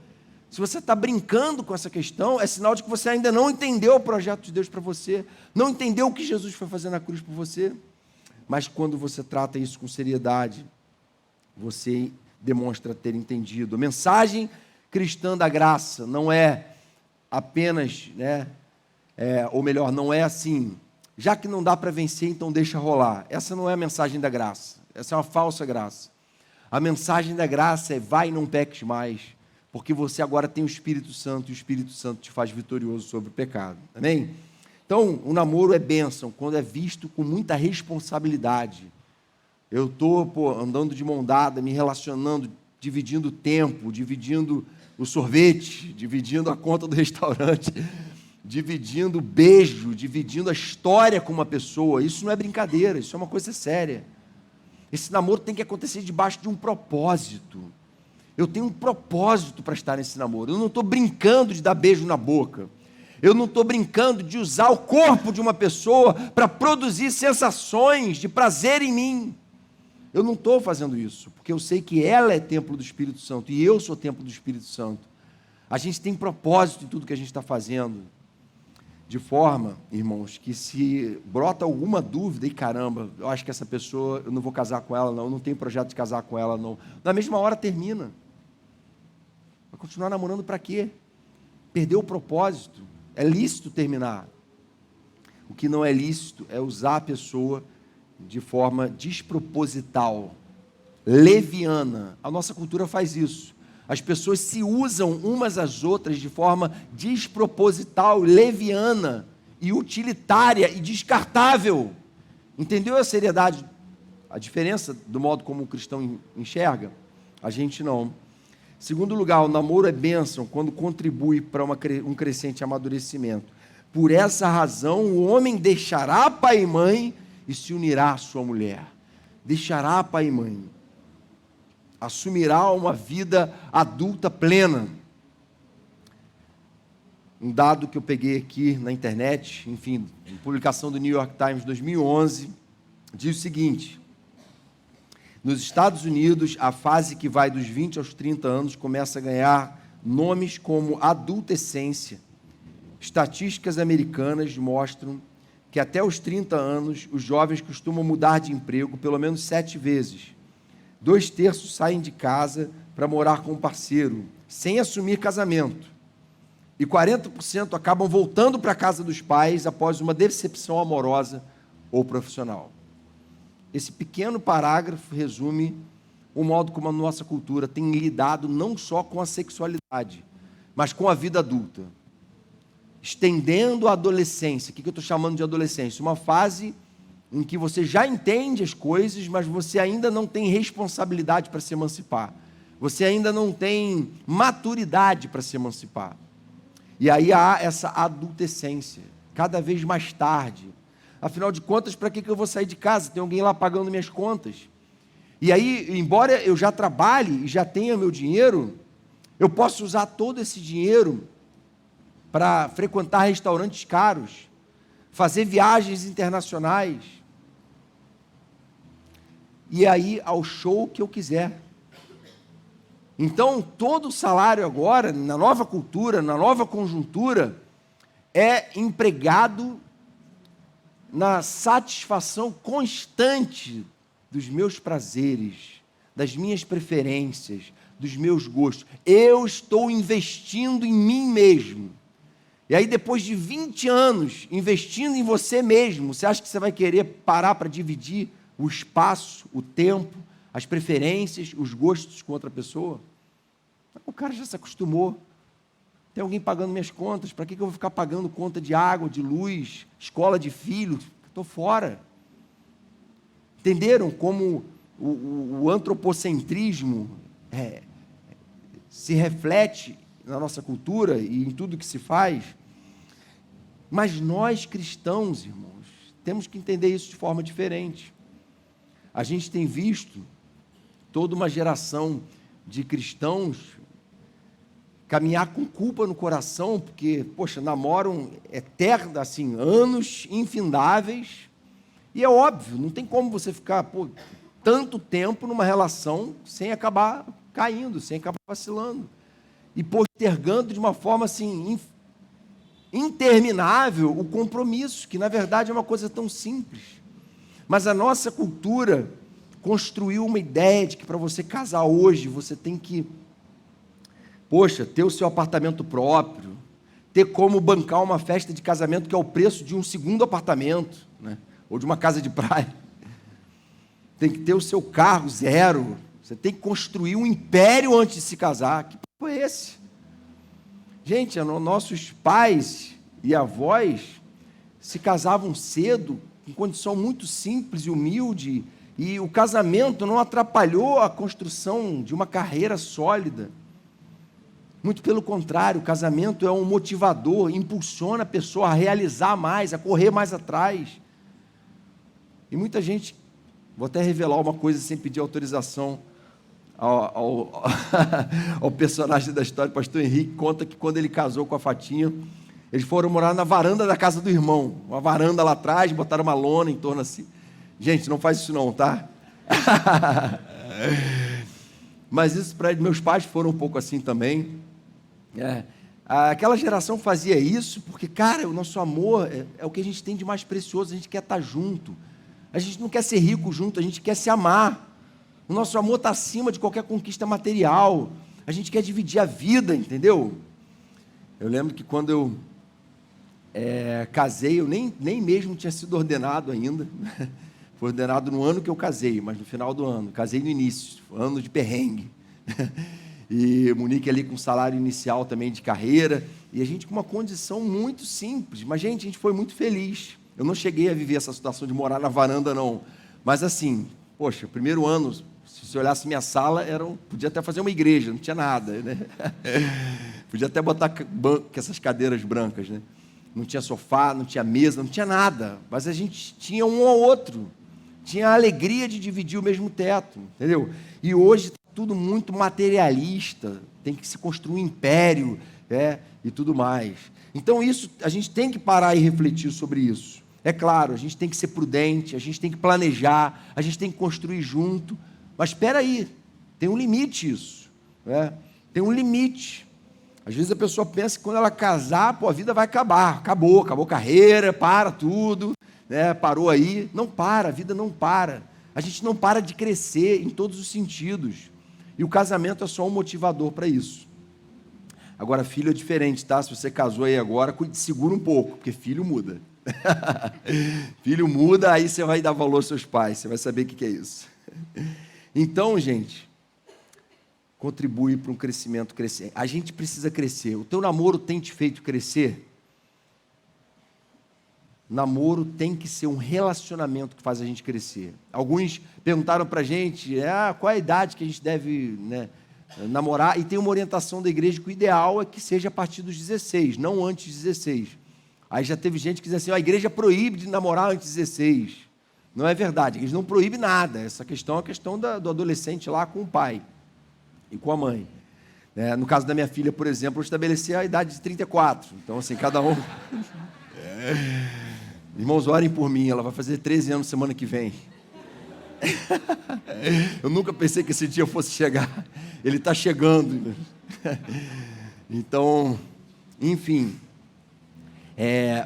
Se você está brincando com essa questão, é sinal de que você ainda não entendeu o projeto de Deus para você, não entendeu o que Jesus foi fazer na cruz por você. Mas quando você trata isso com seriedade, você demonstra ter entendido. A mensagem cristã da graça não é apenas, ou melhor, não é assim, já que não dá para vencer, então deixa rolar. Essa não é a mensagem da graça, essa é uma falsa graça. A mensagem da graça é vai e não peques mais, porque você agora tem o Espírito Santo, e o Espírito Santo te faz vitorioso sobre o pecado. Amém? Então, o namoro é bênção quando é visto com muita responsabilidade. Eu estou andando de mão dada, me relacionando, dividindo o tempo, dividindo o sorvete, dividindo a conta do restaurante, dividindo o beijo, dividindo a história com uma pessoa. Isso não é brincadeira, isso é uma coisa séria. Esse namoro tem que acontecer debaixo de um propósito. Eu tenho um propósito para estar nesse namoro. Eu não estou brincando de dar beijo na boca. Eu não estou brincando de usar o corpo de uma pessoa para produzir sensações de prazer em mim. Eu não estou fazendo isso, porque eu sei que ela é templo do Espírito Santo e eu sou templo do Espírito Santo. A gente tem propósito em tudo que a gente está fazendo, de forma, irmãos, que se brota alguma dúvida, e caramba, eu acho que essa pessoa, eu não vou casar com ela não, eu não tenho projeto de casar com ela não, na mesma hora termina. Vai continuar namorando para quê? Perdeu o propósito. É lícito terminar. O que não é lícito é usar a pessoa de forma desproposital, leviana. A nossa cultura faz isso. As pessoas se usam umas às outras de forma desproposital, leviana e utilitária e descartável. Entendeu a seriedade, a diferença do modo como o cristão enxerga? A gente não. Segundo lugar, o namoro é bênção quando contribui para um crescente amadurecimento. Por essa razão, o homem deixará pai e mãe e se unirá à sua mulher. Deixará pai e mãe. Assumirá uma vida adulta plena. Um dado que eu peguei aqui na internet, enfim, publicação do New York Times 2011, diz o seguinte: nos Estados Unidos, a fase que vai dos 20 aos 30 anos começa a ganhar nomes como adultescência. Estatísticas americanas mostram que até os 30 anos, os jovens costumam mudar de emprego pelo menos 7 vezes. 2/3 saem de casa para morar com um parceiro, sem assumir casamento. E 40% acabam voltando para a casa dos pais após uma decepção amorosa ou profissional. Esse pequeno parágrafo resume o modo como a nossa cultura tem lidado não só com a sexualidade, mas com a vida adulta. Estendendo a adolescência. O que eu estou chamando de adolescência? Uma fase em que você já entende as coisas, mas você ainda não tem responsabilidade para se emancipar. Você ainda não tem maturidade para se emancipar. E aí há essa adultescência, cada vez mais tarde. Afinal de contas, para que eu vou sair de casa? Tem alguém lá pagando minhas contas. E aí, embora eu já trabalhe e já tenha meu dinheiro, eu posso usar todo esse dinheiro para frequentar restaurantes caros, fazer viagens internacionais, e aí ao show que eu quiser. Então, todo o salário agora, na nova cultura, na nova conjuntura, é empregado na satisfação constante dos meus prazeres, das minhas preferências, dos meus gostos. Eu estou investindo em mim mesmo. E aí, depois de 20 anos investindo em você mesmo, você acha que você vai querer parar para dividir o espaço, o tempo, as preferências, os gostos com outra pessoa? O cara já se acostumou. Tem alguém pagando minhas contas, para que eu vou ficar pagando conta de água, de luz, escola de filho? Estou fora. Entenderam como o antropocentrismo se reflete na nossa cultura e em tudo que se faz? Mas nós cristãos, irmãos, temos que entender isso de forma diferente. A gente tem visto toda uma geração de cristãos caminhar com culpa no coração, porque, poxa, namoram eterno, assim, anos infindáveis, e é óbvio, não tem como você ficar tanto tempo numa relação sem acabar caindo, sem acabar vacilando, e postergando de uma forma assim, interminável o compromisso, que na verdade é uma coisa tão simples. Mas a nossa cultura construiu uma ideia de que para você casar hoje, você tem que, ter o seu apartamento próprio, ter como bancar uma festa de casamento que é o preço de um segundo apartamento, né? Ou de uma casa de praia. Tem que ter o seu carro zero. Você tem que construir um império antes de se casar. Que papo é esse? Gente, nossos pais e avós se casavam cedo, em condição muito simples e humilde, e o casamento não atrapalhou a construção de uma carreira sólida. Muito pelo contrário, o casamento é um motivador, impulsiona a pessoa a realizar mais, a correr mais atrás. E muita gente, vou até revelar uma coisa sem pedir autorização ao personagem da história, o pastor Henrique conta que quando ele casou com a Fatinha, eles foram morar na varanda da casa do irmão, uma varanda lá atrás, botaram uma lona em torno assim. Gente, não faz isso não, tá? Mas isso para meus pais foram um pouco assim também. Aquela geração fazia isso porque, cara, o nosso amor é o que a gente tem de mais precioso, a gente quer estar junto. A gente não quer ser rico junto, a gente quer se amar. O nosso amor está acima de qualquer conquista material. A gente quer dividir a vida, entendeu? Eu lembro que quando eu casei, eu nem mesmo tinha sido ordenado ainda. Foi ordenado no ano que eu casei, mas no final do ano. Casei no início, ano de perrengue. E Monique ali com salário inicial também de carreira. E a gente com uma condição muito simples. Mas, gente, a gente foi muito feliz. Eu não cheguei a viver essa situação de morar na varanda, não. Mas, assim, poxa, primeiro ano, se você olhasse minha sala, podia até fazer uma igreja, não tinha nada, né? Podia até botar essas cadeiras brancas, né? Não tinha sofá, não tinha mesa, não tinha nada. Mas a gente tinha um ao outro. Tinha a alegria de dividir o mesmo teto, entendeu? E hoje está tudo muito materialista, tem que se construir um império, e tudo mais. Então isso, a gente tem que parar e refletir sobre isso. É claro, a gente tem que ser prudente, a gente tem que planejar, a gente tem que construir junto, mas espera aí, tem um limite isso, tem um limite. Às vezes a pessoa pensa que quando ela casar, a vida vai acabar, acabou carreira, para tudo, parou aí. Não para, a vida não para. A gente não para de crescer em todos os sentidos. E o casamento é só um motivador para isso. Agora, filho é diferente, tá? Se você casou aí agora, segura um pouco, porque filho muda. Filho muda, aí você vai dar valor aos seus pais, você vai saber o que é isso. Então, gente, contribui para um crescimento crescer. A gente precisa crescer. O teu namoro tem te feito crescer? Namoro tem que ser um relacionamento que faz a gente crescer. Alguns perguntaram para a gente, qual é a idade que a gente deve namorar, e tem uma orientação da igreja que o ideal é que seja a partir dos 16, não antes dos 16. Aí já teve gente que diz assim, a igreja proíbe de namorar antes dos 16. Não é verdade, a igreja não proíbe nada. Essa questão é a questão do adolescente lá com o pai e com a mãe. No caso da minha filha, por exemplo, eu estabeleci a idade de 34. Então, assim, cada um... Irmãos, orem por mim, ela vai fazer 13 anos semana que vem. Eu nunca pensei que esse dia fosse chegar. Ele está chegando. Então, enfim.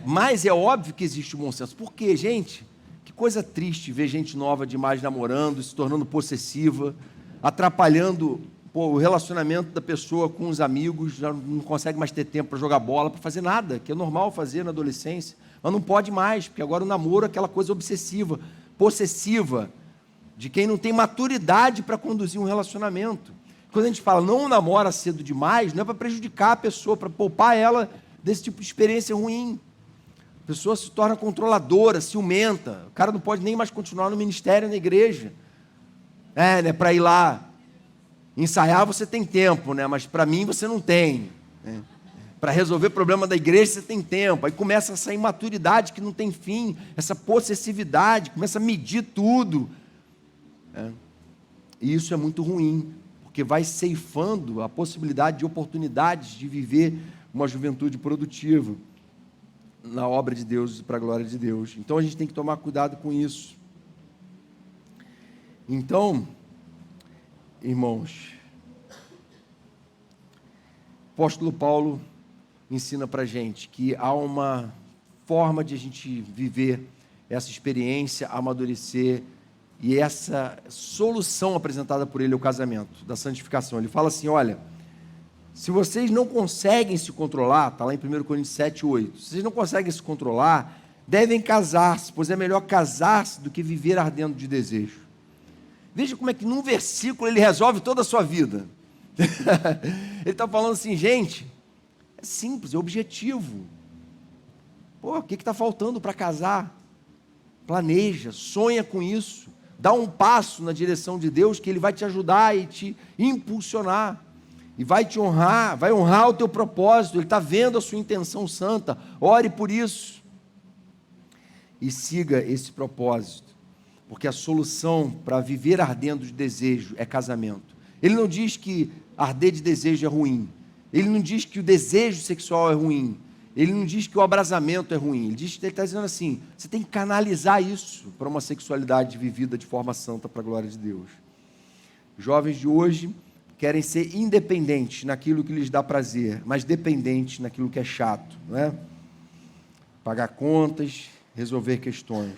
Mas é óbvio que existe o bom senso. Por quê, gente? Que coisa triste ver gente nova demais namorando, se tornando possessiva, atrapalhando o relacionamento da pessoa com os amigos, já não consegue mais ter tempo para jogar bola, para fazer nada, que é normal fazer na adolescência. Mas não pode mais, porque agora o namoro é aquela coisa obsessiva, possessiva, de quem não tem maturidade para conduzir um relacionamento. Quando a gente fala não namora cedo demais, não é para prejudicar a pessoa, para poupar ela desse tipo de experiência ruim. A pessoa se torna controladora, ciumenta, o cara não pode nem mais continuar no ministério, na igreja. Para ir lá ensaiar você tem tempo, mas para mim você não tem. Para resolver o problema da igreja você tem tempo. Aí começa essa imaturidade que não tem fim, essa possessividade, começa a medir tudo. E isso é muito ruim, porque vai ceifando a possibilidade de oportunidades de viver uma juventude produtiva na obra de Deus e para a glória de Deus. Então a gente tem que tomar cuidado com isso. Então, irmãos, o apóstolo Paulo ensina para a gente que há uma forma de a gente viver essa experiência, amadurecer, e essa solução apresentada por ele ao casamento, da santificação. Ele fala assim, olha, se vocês não conseguem se controlar, está lá em 1 Coríntios 7, 8, se vocês não conseguem se controlar, devem casar-se, pois é melhor casar-se do que viver ardendo de desejo. Veja como é que num versículo ele resolve toda a sua vida. Ele está falando assim, gente, é simples, é objetivo. O que está faltando para casar? Planeja, sonha com isso. Dá um passo na direção de Deus, que Ele vai te ajudar e te impulsionar. E vai te honrar, vai honrar o teu propósito. Ele está vendo a sua intenção santa. Ore por isso. E siga esse propósito. Porque a solução para viver ardendo de desejo é casamento. Ele não diz que arder de desejo é ruim. Ele não diz que o desejo sexual é ruim. Ele não diz que o abrasamento é ruim. Ele está dizendo assim, você tem que canalizar isso para uma sexualidade vivida de forma santa para a glória de Deus. Os jovens de hoje querem ser independentes naquilo que lhes dá prazer, mas dependentes naquilo que é chato, não é? Pagar contas, resolver questões.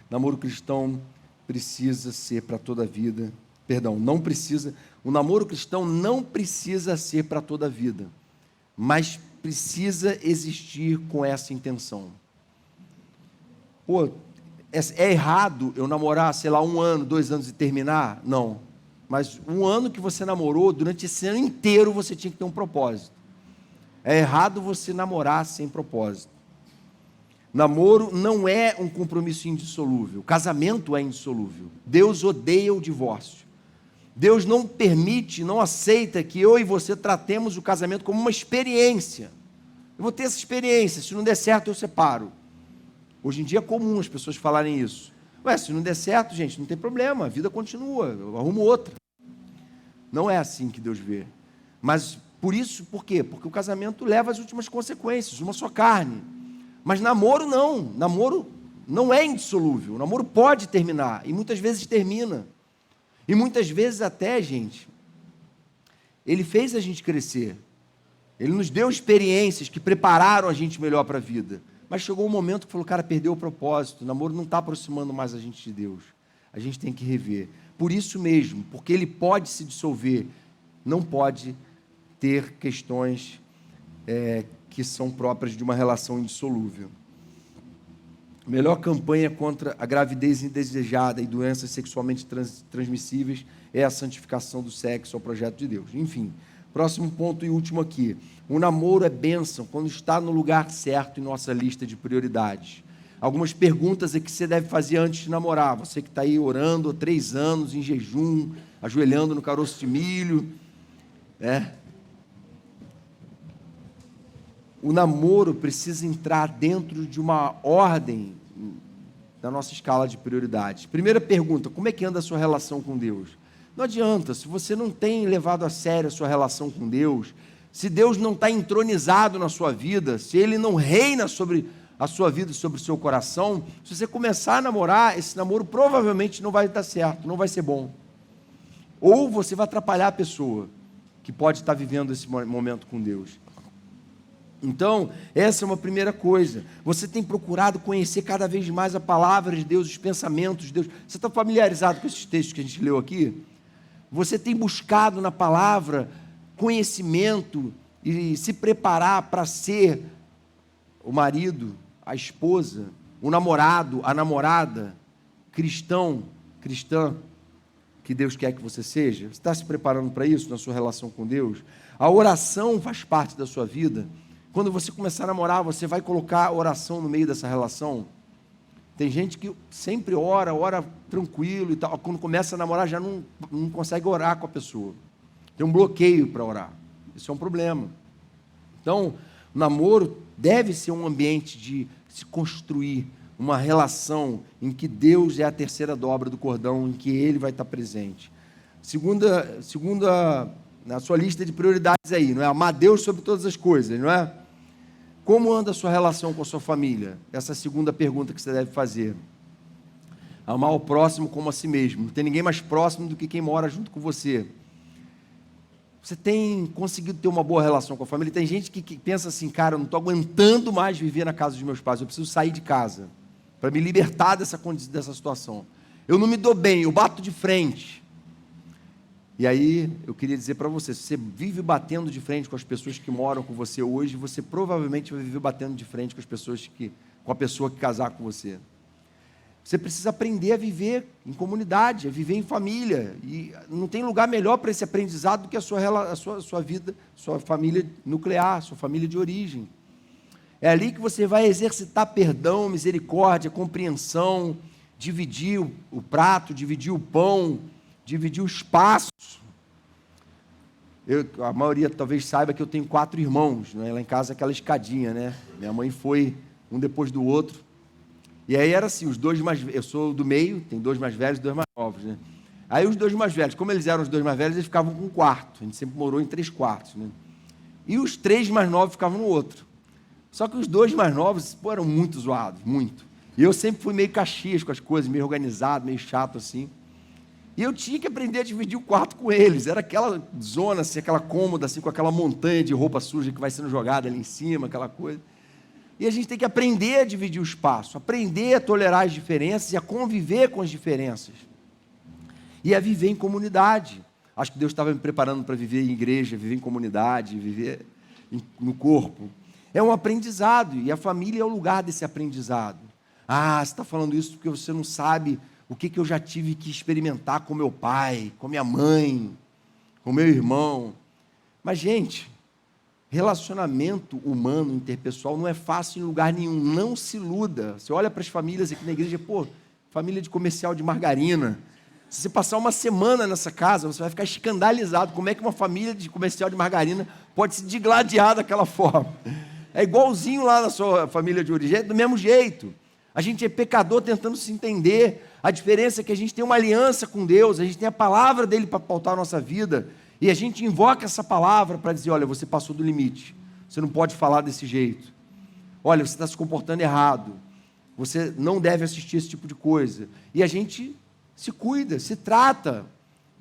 Namoro cristão precisa ser para toda a vida. Não precisa. O namoro cristão não precisa ser para toda a vida, mas precisa existir com essa intenção. É errado eu namorar, sei lá, 1 ano, 2 anos e terminar? Não. Mas 1 ano que você namorou, durante esse ano inteiro você tinha que ter um propósito. É errado você namorar sem propósito. Namoro não é um compromisso indissolúvel. Casamento é indissolúvel. Deus odeia o divórcio. Deus não permite, não aceita que eu e você tratemos o casamento como uma experiência. Eu vou ter essa experiência, se não der certo eu separo. Hoje em dia é comum as pessoas falarem isso. Ué, se não der certo, gente, não tem problema, a vida continua, eu arrumo outra. Não é assim que Deus vê. Mas por isso, por quê? Porque o casamento leva às últimas consequências, uma só carne. Mas namoro não é indissolúvel. O namoro pode terminar, e muitas vezes termina. E muitas vezes até, gente, ele fez a gente crescer. Ele nos deu experiências que prepararam a gente melhor para a vida. Mas chegou um momento que falou, cara, perdeu o propósito, o namoro não está aproximando mais a gente de Deus. A gente tem que rever. Por isso mesmo, porque ele pode se dissolver, não pode ter questões que são próprias de uma relação indissolúvel. A melhor campanha contra a gravidez indesejada e doenças sexualmente transmissíveis é a santificação do sexo ao projeto de Deus. Enfim, próximo ponto e último aqui. O namoro é bênção quando está no lugar certo em nossa lista de prioridades. Algumas perguntas que você deve fazer antes de namorar. Você que está aí orando há 3 anos, em jejum, ajoelhando no caroço de milho. O namoro precisa entrar dentro de uma ordem da nossa escala de prioridades. Primeira pergunta, como é que anda a sua relação com Deus? Não adianta, se você não tem levado a sério a sua relação com Deus, se Deus não está entronizado na sua vida, se Ele não reina sobre a sua vida, sobre o seu coração, se você começar a namorar, esse namoro provavelmente não vai dar certo, não vai ser bom. Ou você vai atrapalhar a pessoa que pode estar vivendo esse momento com Deus. Então, essa é uma primeira coisa. Você tem procurado conhecer cada vez mais a palavra de Deus, os pensamentos de Deus. Você está familiarizado com esses textos que a gente leu aqui? Você tem buscado na palavra conhecimento e se preparar para ser o marido, a esposa, o namorado, a namorada, cristão, cristã, que Deus quer que você seja? Você está se preparando para isso na sua relação com Deus? A oração faz parte da sua vida. Quando você começar a namorar, você vai colocar a oração no meio dessa relação? Tem gente que sempre ora tranquilo e tal. Quando começa a namorar, já não consegue orar com a pessoa. Tem um bloqueio para orar. Isso é um problema. Então, o namoro deve ser um ambiente de se construir uma relação em que Deus é a terceira dobra do cordão, em que Ele vai estar presente. Segunda na sua lista de prioridades aí, não é? Amar Deus sobre todas as coisas, não é? Como anda a sua relação com a sua família? Essa é a segunda pergunta que você deve fazer. Amar o próximo como a si mesmo. Não tem ninguém mais próximo do que quem mora junto com você. Você tem conseguido ter uma boa relação com a família? Tem gente que pensa assim, cara, eu não estou aguentando mais viver na casa dos meus pais, eu preciso sair de casa para me libertar dessa situação. Eu não me dou bem, eu bato de frente. E aí, eu queria dizer para você, se você vive batendo de frente com as pessoas que moram com você hoje, você provavelmente vai viver batendo de frente com a pessoa que casar com você. Você precisa aprender a viver em comunidade, a viver em família. E não tem lugar melhor para esse aprendizado do que a sua vida, sua família nuclear, sua família de origem. É ali que você vai exercitar perdão, misericórdia, compreensão, dividir o prato, dividir o pão, dividir o espaço. A maioria talvez saiba que eu tenho 4 irmãos, né? Lá em casa aquela escadinha, né? Minha mãe foi um depois do outro. E aí era assim, os 2 mais velhos, eu sou do meio, tem 2 mais velhos e 2 mais novos, né? Aí os 2 mais velhos, como eles eram os 2 mais velhos, eles ficavam com um quarto, a gente sempre morou em 3 quartos, né? E os 3 mais novos ficavam no outro. Só que os 2 mais novos, eram muito zoados, muito. E eu sempre fui meio Caxias com as coisas, meio organizado, meio chato assim. E eu tinha que aprender a dividir o quarto com eles. Era aquela zona, assim, aquela cômoda, assim, com aquela montanha de roupa suja que vai sendo jogada ali em cima, aquela coisa. E a gente tem que aprender a dividir o espaço, aprender a tolerar as diferenças e a conviver com as diferenças. E a viver em comunidade. Acho que Deus estava me preparando para viver em igreja, viver em comunidade, viver no corpo. É um aprendizado, e a família é o lugar desse aprendizado. Ah, você está falando isso porque você não sabe o que eu já tive que experimentar com meu pai, com minha mãe, com meu irmão. Mas, gente, relacionamento humano, interpessoal, não é fácil em lugar nenhum. Não se iluda. Você olha para as famílias aqui na igreja, pô, família de comercial de margarina. Se você passar uma semana nessa casa, você vai ficar escandalizado. Como é que uma família de comercial de margarina pode se digladiar daquela forma? É igualzinho lá na sua família de origem, do mesmo jeito. A gente é pecador tentando se entender. A diferença é que a gente tem uma aliança com Deus, a gente tem a palavra dele para pautar a nossa vida, e a gente invoca essa palavra para dizer, olha, você passou do limite, você não pode falar desse jeito. Olha, você está se comportando errado, você não deve assistir esse tipo de coisa. E a gente se cuida, se trata.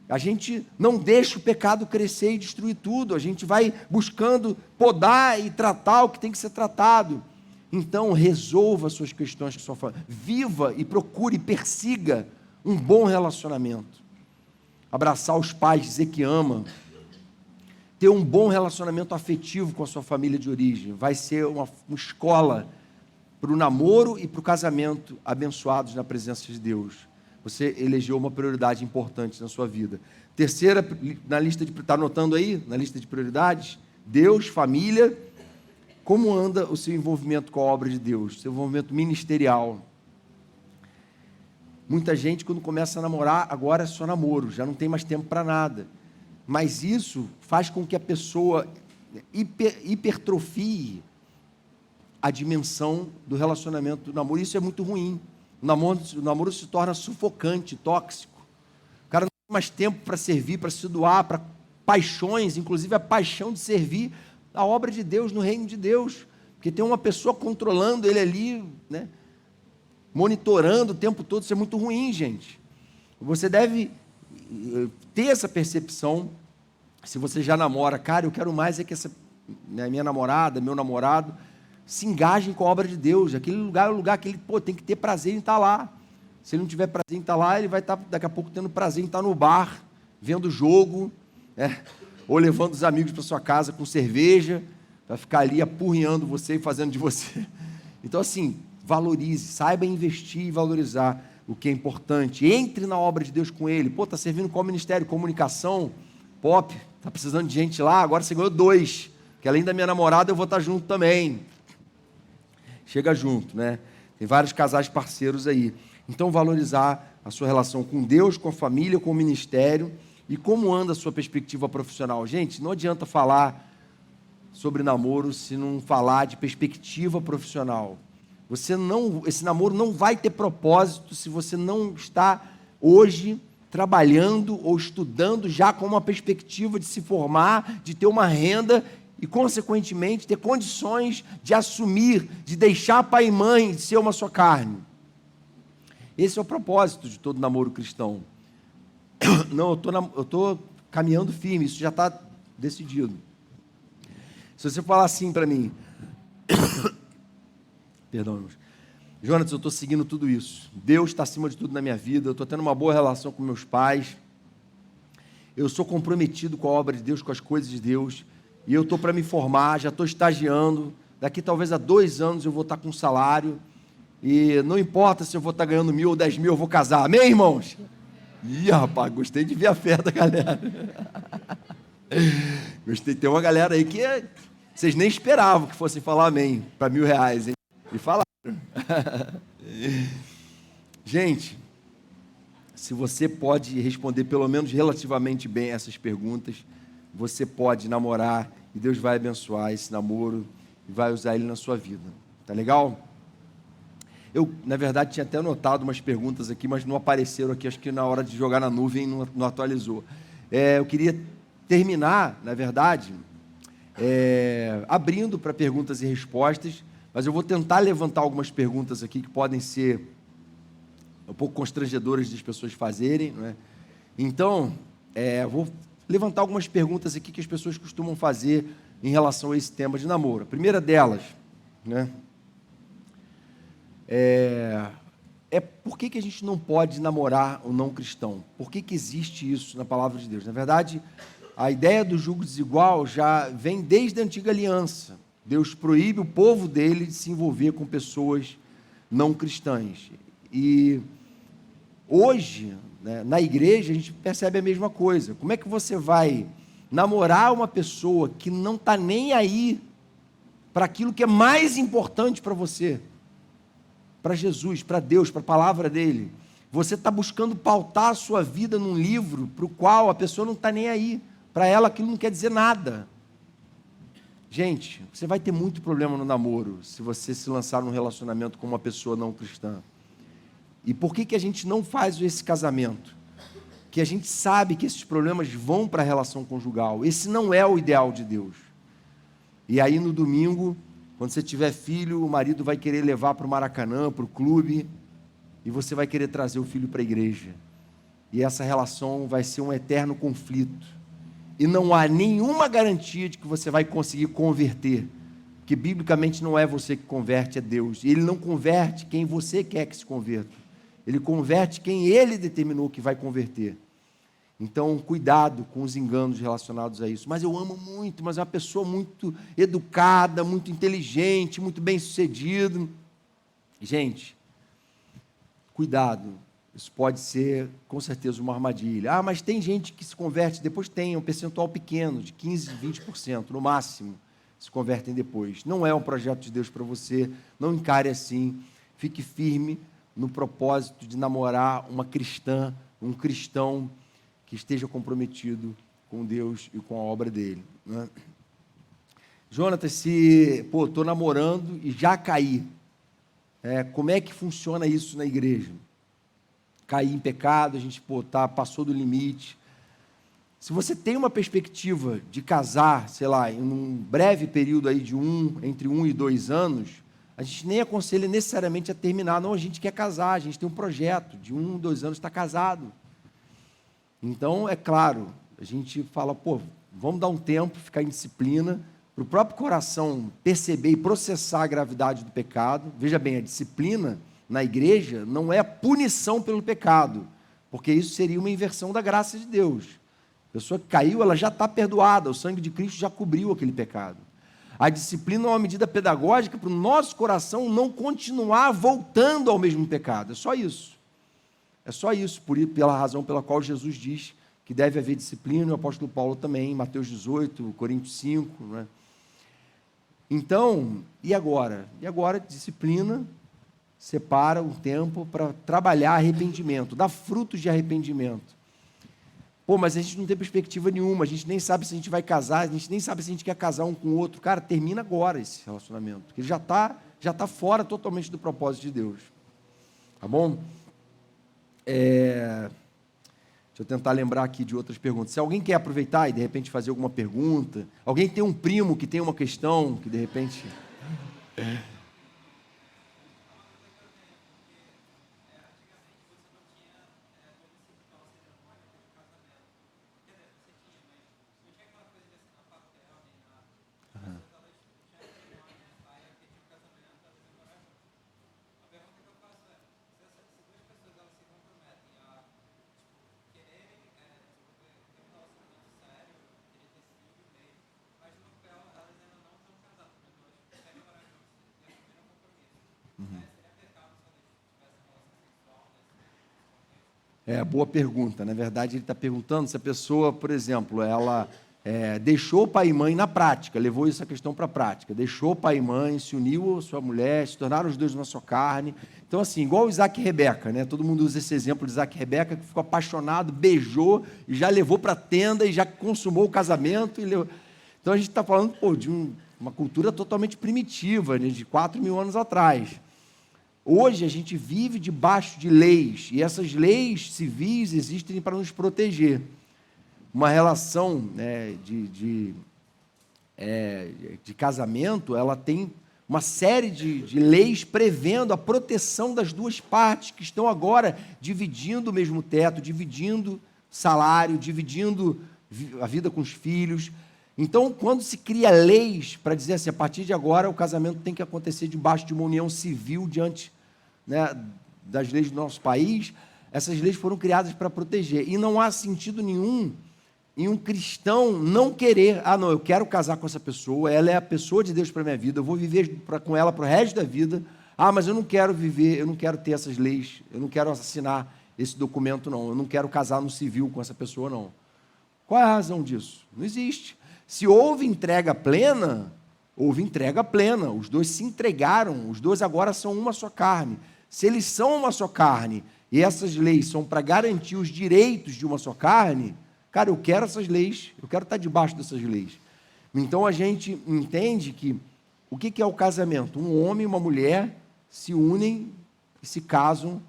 A gente não deixa o pecado crescer e destruir tudo. A gente vai buscando podar e tratar o que tem que ser tratado. Então, resolva suas questões com sua família. Viva e procure e persiga um bom relacionamento. Abraçar os pais, dizer que ama. Ter um bom relacionamento afetivo com a sua família de origem. Vai ser uma escola para o namoro e para o casamento abençoados na presença de Deus. Você elegeu uma prioridade importante na sua vida. Terceira, na lista de... Está anotando aí? Na lista de prioridades? Deus, família. Como anda o seu envolvimento com a obra de Deus? Seu envolvimento ministerial. Muita gente, quando começa a namorar, agora é só namoro, já não tem mais tempo para nada. Mas isso faz com que a pessoa hipertrofie a dimensão do relacionamento do namoro. Isso é muito ruim. O namoro se torna sufocante, tóxico. O cara não tem mais tempo para servir, para se doar, para paixões, inclusive a paixão de servir a obra de Deus no reino de Deus. Porque tem uma pessoa controlando ele ali, né? Monitorando o tempo todo. Isso é muito ruim, gente. Você deve ter essa percepção. Se você já namora, cara, eu quero mais é que essa, né, minha namorada, meu namorado, se engajem com a obra de Deus. Aquele lugar é o lugar que ele tem que ter prazer em estar lá. Se ele não tiver prazer em estar lá, ele vai estar daqui a pouco tendo prazer em estar no bar, vendo jogo, né? Ou levando os amigos para sua casa com cerveja, vai ficar ali apurrinhando você e fazendo de você. Então, assim, valorize, saiba investir e valorizar o que é importante. Entre na obra de Deus com ele. Pô, está servindo qual ministério? Comunicação, pop, está precisando de gente lá, agora você ganhou 2, que além da minha namorada eu vou estar junto também. Chega junto, né? Tem vários casais parceiros aí. Então, valorizar a sua relação com Deus, com a família, com o ministério. E como anda a sua perspectiva profissional? Gente, não adianta falar sobre namoro se não falar de perspectiva profissional. Esse namoro não vai ter propósito se você não está hoje trabalhando ou estudando já com uma perspectiva de se formar, de ter uma renda e, consequentemente, ter condições de assumir, de deixar pai e mãe, de ser uma só carne. Esse é o propósito de todo namoro cristão. Não, eu estou caminhando firme, isso já está decidido. Se você falar assim para mim, perdão, irmãos, Jonas, eu estou seguindo tudo isso, Deus está acima de tudo na minha vida, eu estou tendo uma boa relação com meus pais, eu sou comprometido com a obra de Deus, com as coisas de Deus, e eu estou para me formar, já estou estagiando, daqui talvez a 2 anos eu vou estar com um salário, e não importa se eu vou estar ganhando 1.000 ou 10.000, eu vou casar, amém, irmãos? Ih, rapaz, gostei de ver a fé da galera. Gostei, tem uma galera aí que vocês nem esperavam que fossem falar amém para R$1.000, hein? E falaram. Gente, se você pode responder pelo menos relativamente bem essas perguntas, você pode namorar e Deus vai abençoar esse namoro e vai usar ele na sua vida. Tá legal? Eu, na verdade, tinha até anotado umas perguntas aqui, mas não apareceram aqui, acho que na hora de jogar na nuvem não atualizou. Eu queria terminar, na verdade, abrindo para perguntas e respostas, mas eu vou tentar levantar algumas perguntas aqui que podem ser um pouco constrangedoras das pessoas fazerem, não é? Então, vou levantar algumas perguntas aqui que as pessoas costumam fazer em relação a esse tema de namoro. A primeira delas, né? Por que a gente não pode namorar um não cristão? Por que existe isso na palavra de Deus? Na verdade, a ideia do julgo desigual já vem desde a antiga aliança. Deus proíbe o povo dele de se envolver com pessoas não cristãs. E hoje, né, na igreja, a gente percebe a mesma coisa. Como é que você vai namorar uma pessoa que não está nem aí para aquilo que é mais importante para você? Para Jesus, para Deus, para a palavra dele. Você está buscando pautar a sua vida num livro para o qual a pessoa não está nem aí. Para ela aquilo não quer dizer nada. Gente, você vai ter muito problema no namoro se você se lançar num relacionamento com uma pessoa não cristã. E por que a gente não faz esse casamento? Que a gente sabe que esses problemas vão para a relação conjugal. Esse não é o ideal de Deus. E aí no domingo, quando você tiver filho, o marido vai querer levar para o Maracanã, para o clube, e você vai querer trazer o filho para a igreja. E essa relação vai ser um eterno conflito. E não há nenhuma garantia de que você vai conseguir converter. Porque biblicamente não é você que converte, é Deus. E Ele não converte quem você quer que se converta. Ele converte quem Ele determinou que vai converter. Então, cuidado com os enganos relacionados a isso. Mas eu amo muito, mas é uma pessoa muito educada, muito inteligente, muito bem-sucedida. Gente, cuidado. Isso pode ser, com certeza, uma armadilha. Ah, mas tem gente que se converte, depois tem um percentual pequeno, de 15%, 20%, no máximo, se convertem depois. Não é um projeto de Deus para você, não encare assim. Fique firme no propósito de namorar uma cristã, um cristão que esteja comprometido com Deus e com a obra dele. Né? Jonatas, se estou namorando e já caí, como é que funciona isso na igreja? Cair em pecado, a gente passou do limite. Se você tem uma perspectiva de casar, sei lá, em um breve período aí de entre 1 e 2 anos, a gente nem aconselha necessariamente a terminar. Não, a gente quer casar, a gente tem um projeto de 1, 2 anos está casado. Então, é claro, a gente fala, vamos dar um tempo, ficar em disciplina, para o próprio coração perceber e processar a gravidade do pecado. Veja bem, a disciplina na igreja não é a punição pelo pecado, porque isso seria uma inversão da graça de Deus. A pessoa que caiu, ela já está perdoada, o sangue de Cristo já cobriu aquele pecado. A disciplina é uma medida pedagógica para o nosso coração não continuar voltando ao mesmo pecado. É só isso. É só isso, pela razão pela qual Jesus diz que deve haver disciplina, e o apóstolo Paulo também, em Mateus 18, Coríntios 5. Né? Então, e agora? E agora, disciplina separa um tempo para trabalhar arrependimento, dar frutos de arrependimento. Mas a gente não tem perspectiva nenhuma, a gente nem sabe se a gente vai casar, a gente nem sabe se a gente quer casar um com o outro. Cara, termina agora esse relacionamento, porque ele já tá fora totalmente do propósito de Deus. Tá bom? Deixa eu tentar lembrar aqui de outras perguntas. Se alguém quer aproveitar e de repente fazer alguma pergunta, alguém tem um primo que tem uma questão, que de repente... Boa pergunta. Na verdade, ele está perguntando se a pessoa, por exemplo, ela deixou pai e mãe na prática, levou essa questão para a prática, deixou pai e mãe, se uniu à sua mulher, se tornaram os dois uma só carne. Então, assim, igual Isaac e Rebeca, né? Todo mundo usa esse exemplo de Isaac e Rebeca, que ficou apaixonado, beijou, e já levou para a tenda, e já consumou o casamento. Então, a gente está falando de uma cultura totalmente primitiva, né? De 4.000 anos atrás. Hoje a gente vive debaixo de leis, e essas leis civis existem para nos proteger. Uma relação, né, de casamento, ela tem uma série de leis prevendo a proteção das duas partes, que estão agora dividindo o mesmo teto, dividindo salário, dividindo a vida com os filhos. Então, quando se cria leis para dizer assim, a partir de agora o casamento tem que acontecer debaixo de uma união civil diante, né, das leis do nosso país, essas leis foram criadas para proteger. E não há sentido nenhum em um cristão não querer, não, eu quero casar com essa pessoa, ela é a pessoa de Deus para a minha vida, eu vou viver com ela para o resto da vida, Ah, mas eu não quero viver, eu não quero ter essas leis, eu não quero assinar esse documento, não. Eu não quero casar no civil com essa pessoa, não. Qual é a razão disso? Não existe. Se houve entrega plena, houve entrega plena. Os dois se entregaram, os dois agora são uma só carne. Se eles são uma só carne e essas leis são para garantir os direitos de uma só carne, cara, eu quero essas leis, eu quero estar debaixo dessas leis. Então a gente entende que o que é o casamento? Um homem e uma mulher se unem e se casam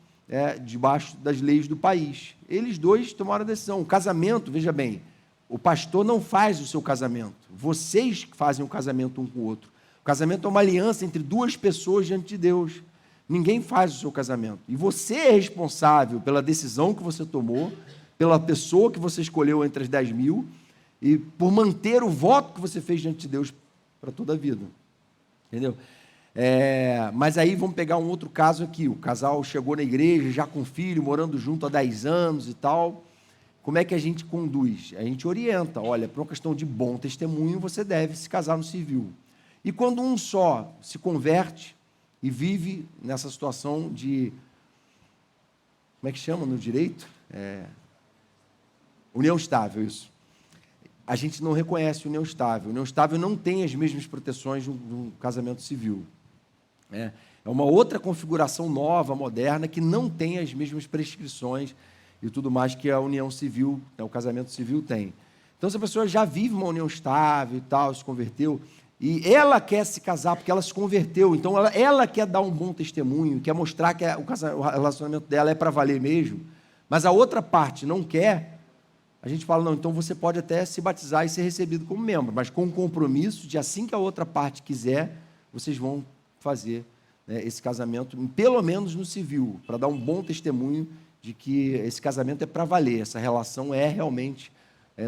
debaixo das leis do país. Eles dois tomaram a decisão. O casamento, veja bem, o pastor não faz o seu casamento. Vocês fazem o casamento um com o outro. O casamento é uma aliança entre duas pessoas diante de Deus. Ninguém faz o seu casamento. E você é responsável pela decisão que você tomou, pela pessoa que você escolheu entre as 10.000 e por manter o voto que você fez diante de Deus para toda a vida. Entendeu? Mas aí vamos pegar um outro caso aqui. O casal chegou na igreja já com filho, morando junto há 10 anos e tal. Como é que a gente conduz? A gente orienta. Olha, por uma questão de bom testemunho, você deve se casar no civil. E quando um só se converte e vive nessa situação de... Como é que chama no direito? União estável, isso. A gente não reconhece união estável. União estável não tem as mesmas proteções de um casamento civil. É uma outra configuração nova, moderna, que não tem as mesmas prescrições e tudo mais que a união civil, o casamento civil tem. Então, se a pessoa já vive uma união estável e tal, se converteu, e ela quer se casar porque ela se converteu, então ela quer dar um bom testemunho, quer mostrar que o relacionamento dela é para valer mesmo, mas a outra parte não quer, a gente fala, não, então você pode até se batizar e ser recebido como membro, mas com o compromisso de assim que a outra parte quiser, vocês vão fazer esse casamento, pelo menos no civil, para dar um bom testemunho de que esse casamento é para valer, essa relação é realmente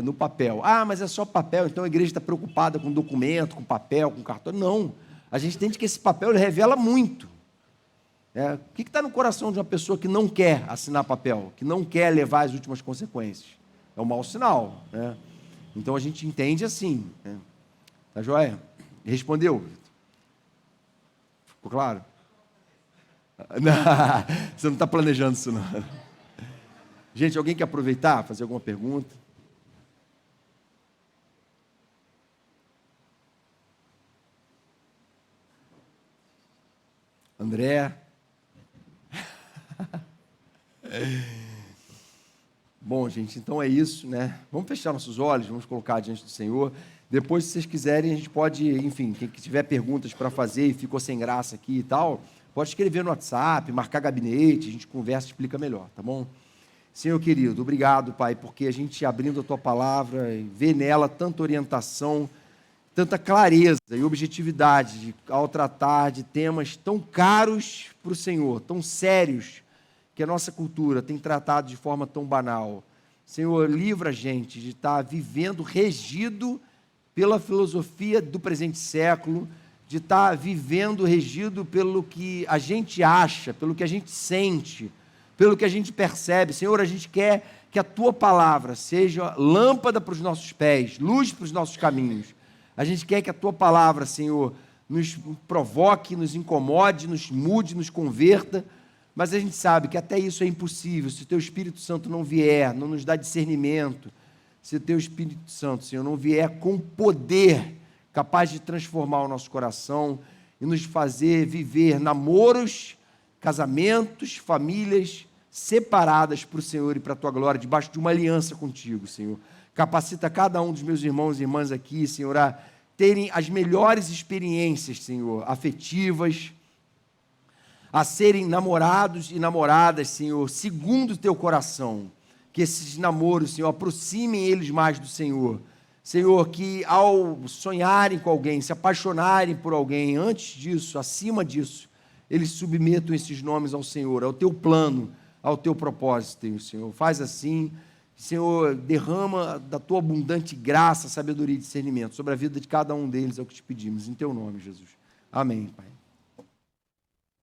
no papel. Ah, mas é só papel, então a igreja está preocupada com documento, com papel, com cartão. Não, a gente entende que esse papel ele revela muito. O que está no coração de uma pessoa que não quer assinar papel, que não quer levar as últimas consequências? É um mau sinal. Então a gente entende assim. Tá joia? Respondeu? Ficou claro? Não, você não está planejando isso, não. Gente, alguém quer aproveitar, fazer alguma pergunta? André? Bom, gente, então é isso, né? Vamos fechar nossos olhos, vamos colocar diante do Senhor. Depois, se vocês quiserem, a gente pode, enfim, quem tiver perguntas para fazer e ficou sem graça aqui e tal, pode escrever no WhatsApp, marcar gabinete, a gente conversa e explica melhor, tá bom? Senhor querido, obrigado, Pai, porque a gente abrindo a Tua palavra, vê nela tanta orientação, tanta clareza e objetividade ao tratar de temas tão caros para o Senhor, tão sérios, que a nossa cultura tem tratado de forma tão banal. Senhor, livra a gente de estar vivendo regido pela filosofia do presente século, de estar vivendo regido pelo que a gente acha, pelo que a gente sente, pelo que a gente percebe. Senhor, a gente quer que a Tua palavra seja lâmpada para os nossos pés, luz para os nossos caminhos. A gente quer que a Tua palavra, Senhor, nos provoque, nos incomode, nos mude, nos converta, mas a gente sabe que até isso é impossível, se o Teu Espírito Santo não vier, não nos dá discernimento, se o Teu Espírito Santo, Senhor, não vier com poder, capaz de transformar o nosso coração e nos fazer viver namoros, casamentos, famílias separadas para o Senhor e para a Tua glória, debaixo de uma aliança contigo, Senhor. Capacita cada um dos meus irmãos e irmãs aqui, Senhor, a terem as melhores experiências, Senhor, afetivas, a serem namorados e namoradas, Senhor, segundo o Teu coração. Que esses namoros, Senhor, aproximem eles mais do Senhor. Senhor, que ao sonharem com alguém, se apaixonarem por alguém, antes disso, acima disso, eles submetam esses nomes ao Senhor, ao Teu plano, ao Teu propósito, Senhor. Faz assim, Senhor, derrama da Tua abundante graça, sabedoria e discernimento sobre a vida de cada um deles, é o que te pedimos, em Teu nome, Jesus. Amém, Pai.